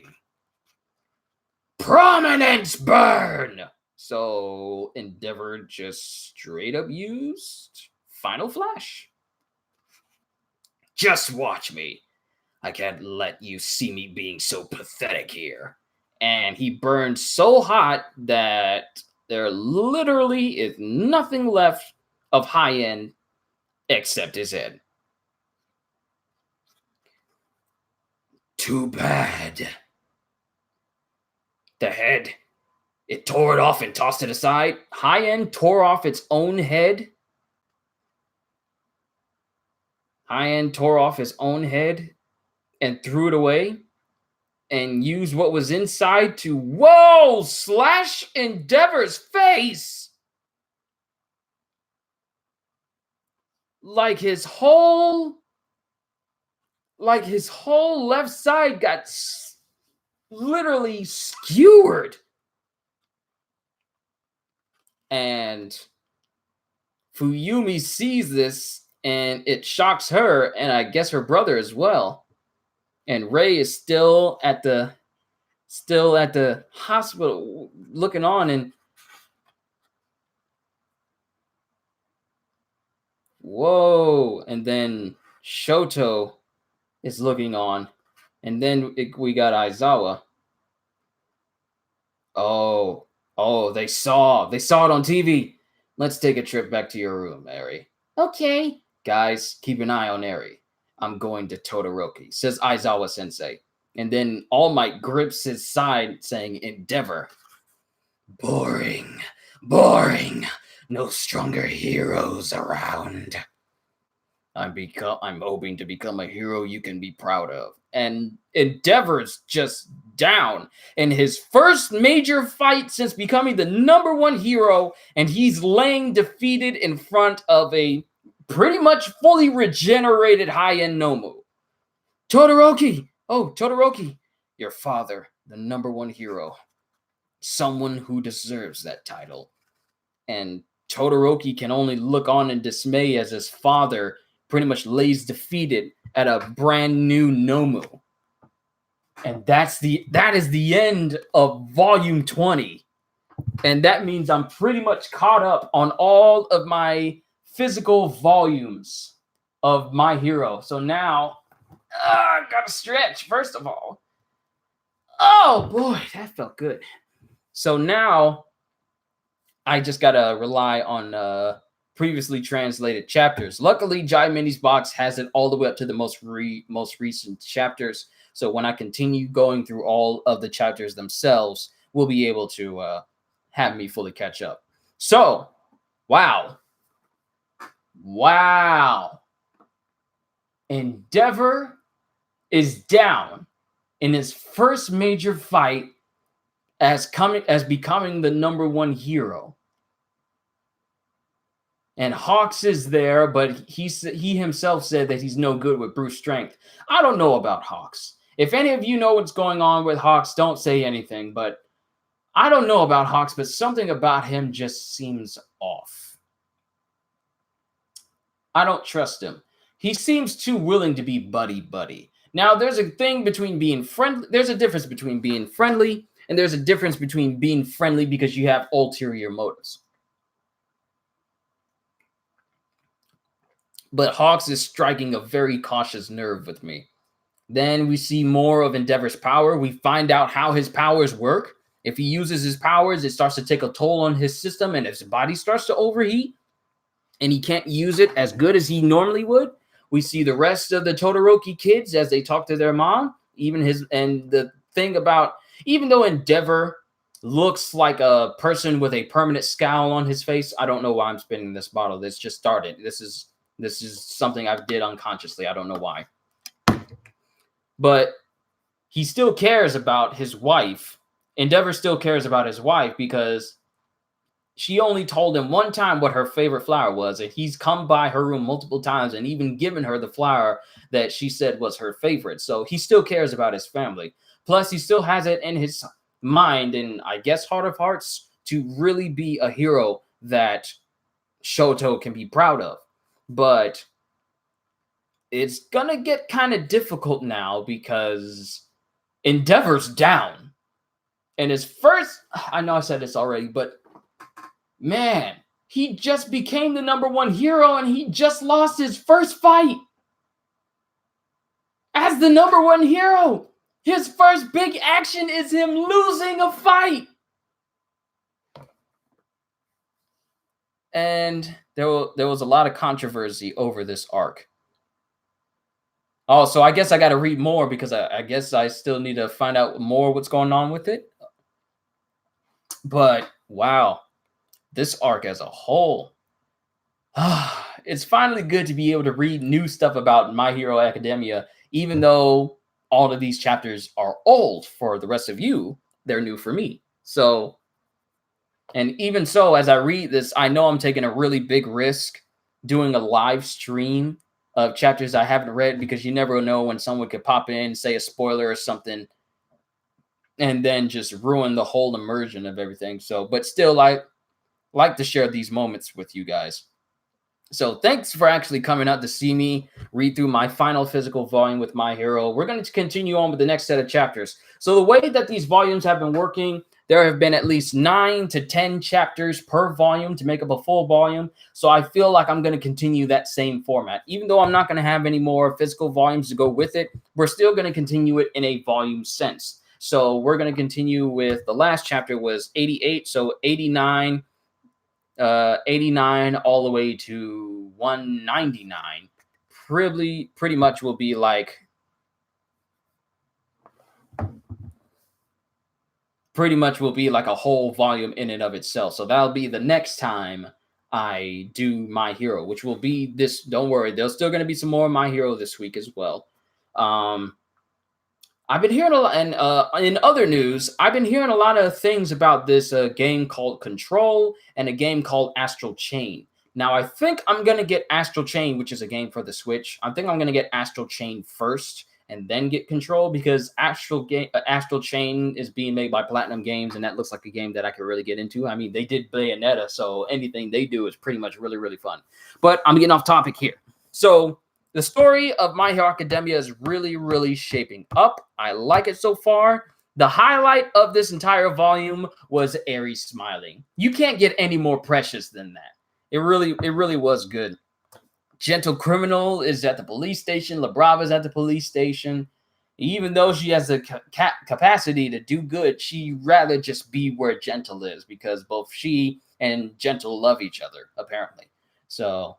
Prominence burn! So Endeavor just straight up used Final Flash. Just watch me. I can't let you see me being so pathetic here. And he burned so hot that there literally is nothing left of High End except his head. Too bad. The head, it tore it off and tossed it aside. High End tore off its own head. High End tore off his own head and threw it away and used what was inside to, whoa, slash Endeavor's face. Like his whole left side got literally skewered. And Fuyumi sees this and it shocks her and I guess her brother as well. And Ray is still at the hospital looking on, and whoa, and then Shoto is looking on, and then we got Aizawa. Oh, they saw it on TV. Let's take a trip back to your room, Eri. Okay. Guys, keep an eye on Eri. I'm going to Todoroki, says Aizawa Sensei. And then All Might grips his side, saying, Endeavor. Boring. No stronger heroes around. I'm hoping to become a hero you can be proud of. And Endeavor's just down in his first major fight since becoming the #1 hero, and he's laying defeated in front of a pretty much fully regenerated High-End Nomu. Todoroki! Oh, Todoroki, your father, the #1 hero. Someone who deserves that title. And Todoroki can only look on in dismay as his father pretty much lays defeated at a brand new Nomu. And that is the end of volume 20. And that means I'm pretty much caught up on all of my physical volumes of My Hero. So now, I gotta stretch, first of all. Oh boy, that felt good. So now, I just gotta rely on previously translated chapters. Luckily, Jai Mini's box has it all the way up to the most recent chapters. So when I continue going through all of the chapters themselves, we'll be able to have me fully catch up. So, wow. Endeavor is down in his first major fight as becoming the #1 hero. And Hawks is there, but he himself said that he's no good with brute strength. I don't know about Hawks. If any of you know what's going on with Hawks, don't say anything. But I don't know about Hawks, but something about him just seems off. I don't trust him. He seems too willing to be buddy-buddy. Now, there's a thing between being friendly. There's a difference between being friendly, and there's a difference between being friendly because you have ulterior motives. But Hawks is striking a very cautious nerve with me. Then we see more of Endeavor's power. We find out how his powers work. If he uses his powers, it starts to take a toll on his system, and if his body starts to overheat, and he can't use it as good as he normally would, we see the rest of the Todoroki kids as they talk to their mom. Even the thing about, even though Endeavor looks like a person with a permanent scowl on his face, I don't know why I'm spinning this bottle. This just started. This is something I did unconsciously. I don't know why. But he still cares about his wife Endeavor still cares about his wife because she only told him one time what her favorite flower was, and he's come by her room multiple times and even given her the flower that she said was her favorite. So he still cares about his family. Plus, he still has it in his mind and I guess heart of hearts to really be a hero that Shoto can be proud of. But it's gonna get kind of difficult now because Endeavor's down. And his first, I know I said this already, but man, he just became the #1 hero and he just lost his first fight as the #1 hero. His first big action is him losing a fight. And there was a lot of controversy over this arc. Oh, so I guess I got to read more because I guess I still need to find out more what's going on with it. But wow, this arc as a whole, it's finally good to be able to read new stuff about My Hero Academia, even though all of these chapters are old for the rest of you, they're new for me. So, and even so, as I read this, I know I'm taking a really big risk doing a live stream of chapters I haven't read because you never know when someone could pop in, say a spoiler or something, and then just ruin the whole immersion of everything. So, but still, I like to share these moments with you guys. So thanks for actually coming out to see me read through my final physical volume with My Hero. We're going to continue on with the next set of chapters. So the way that these volumes have been working, there have been at least 9 to 10 chapters per volume to make up a full volume. So I feel like I'm going to continue that same format. Even though I'm not going to have any more physical volumes to go with it, we're still going to continue it in a volume sense. So we're going to continue with the last chapter was 88. So 89 all the way to 199 pretty much will be like a whole volume in and of itself. So that'll be the next time I do My Hero, which will be this. Don't worry, there's still going to be some more My Hero this week as well. I've been hearing a lot, and in other news, I've been hearing a lot of things about this game called Control and a game called Astral Chain. Now, I think I'm going to get Astral Chain, which is a game for the Switch. I think I'm going to get Astral Chain first and then get Control because Astral Chain is being made by Platinum Games, and that looks like a game that I could really get into. I mean, they did Bayonetta, so anything they do is pretty much really, really fun. But I'm getting off topic here. So the story of My Hero Academia is really, really shaping up. I like it so far. The highlight of this entire volume was Eri smiling. You can't get any more precious than that. It really was good. Gentle Criminal is at the police station. La Brava's at the police station. Even though she has the capacity to do good, she'd rather just be where Gentle is because both she and Gentle love each other, apparently. So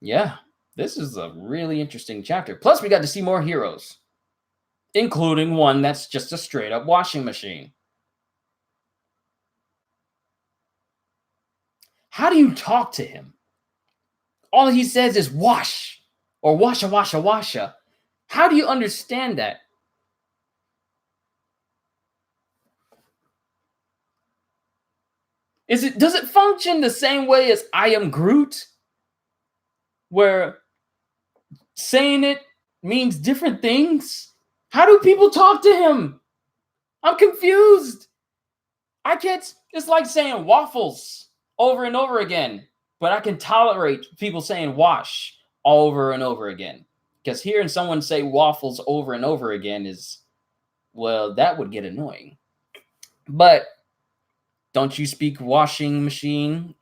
yeah, this is a really interesting chapter. Plus, we got to see more heroes, including one that's just a straight-up washing machine. How do you talk to him? All he says is wash or washa, washa, washa. How do you understand that? Does it function the same way as I am Groot? Where saying it means different things? How do people talk to him? I'm confused. I can't. It's like saying waffles over and over again, but I can tolerate people saying wash over and over again. Because hearing someone say waffles over and over again is, well, that would get annoying. But don't you speak washing machine?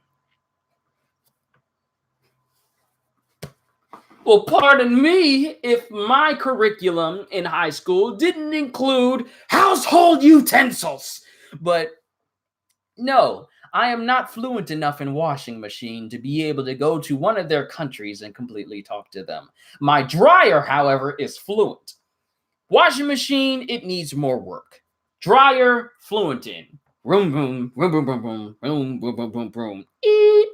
Well, pardon me if my curriculum in high school didn't include household utensils. But no, I am not fluent enough in washing machine to be able to go to one of their countries and completely talk to them. My dryer, however, is fluent. Washing machine, it needs more work. Dryer, fluent in. Vroom, vroom, vroom, vroom, vroom, vroom, vroom, vroom, vroom, vroom, vroom. Eep.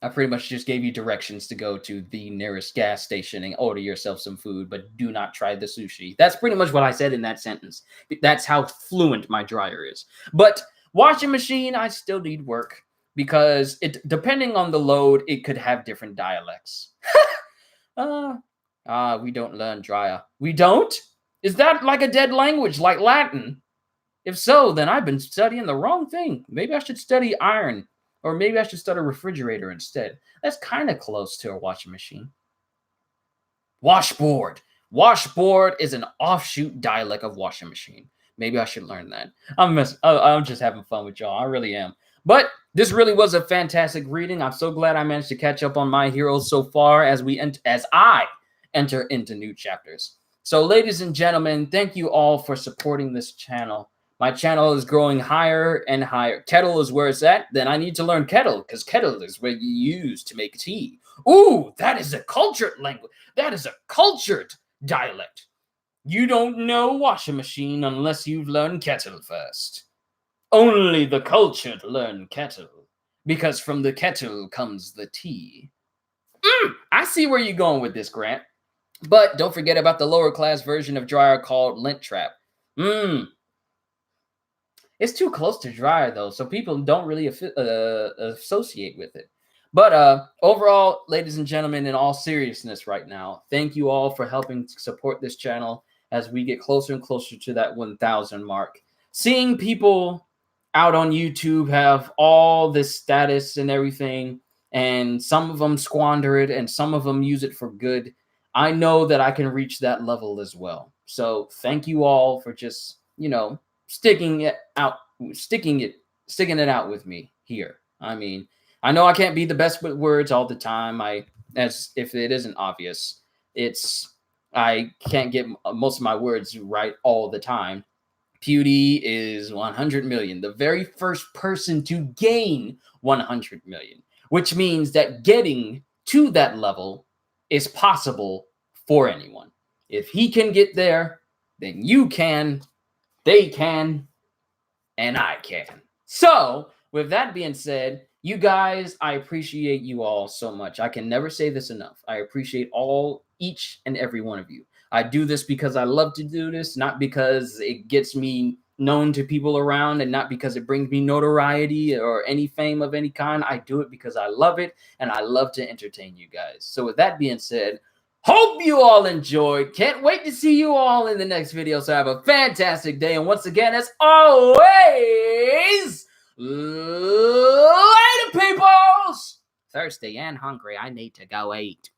I pretty much just gave you directions to go to the nearest gas station and order yourself some food, but do not try the sushi. That's pretty much what I said in that sentence. That's how fluent my dryer is. But washing machine, I still need work because depending on the load, it could have different dialects. We don't learn dryer. We don't? Is that like a dead language like Latin? If so, then I've been studying the wrong thing. Maybe I should study iron. Or maybe I should start a refrigerator instead. That's kind of close to a washing machine. Washboard. Washboard is an offshoot dialect of washing machine. Maybe I should learn that. I'm just having fun with y'all. I really am. But this really was a fantastic reading. I'm so glad I managed to catch up on my heroes so far as I enter into new chapters. So, ladies and gentlemen, thank you all for supporting this channel. My channel is growing higher and higher. Kettle is where it's at. Then I need to learn kettle because kettle is where you use to make tea. Ooh, that is a cultured language. That is a cultured dialect. You don't know washing machine unless you've learned kettle first. Only the cultured learn kettle because from the kettle comes the tea. I see where you're going with this, Grant. But don't forget about the lower class version of dryer called lint trap. It's too close to dryer, though, so people don't really associate with it. But overall, ladies and gentlemen, in all seriousness right now, thank you all for helping to support this channel as we get closer and closer to that 1,000 mark. Seeing people out on YouTube have all this status and everything, and some of them squander it, and some of them use it for good, I know that I can reach that level as well. So thank you all for just, sticking it out with me here. I mean, I know I can't be the best with words all the time. As if it isn't obvious, I can't get most of my words right all the time. Pewdie is 100 million, the very first person to gain 100 million, which means that getting to that level is possible for anyone. If he can get there, then you can. They can, and I can. So, with that being said, you guys, I appreciate you all so much. I can never say this enough. I appreciate each and every one of you. I do this because I love to do this, not because it gets me known to people around and not because it brings me notoriety or any fame of any kind. I do it because I love it, and I love to entertain you guys. So, with that being said, hope you all enjoyed. Can't wait to see you all in the next video. So have a fantastic day. And once again, as always, later, peoples. Thirsty and hungry. I need to go eat.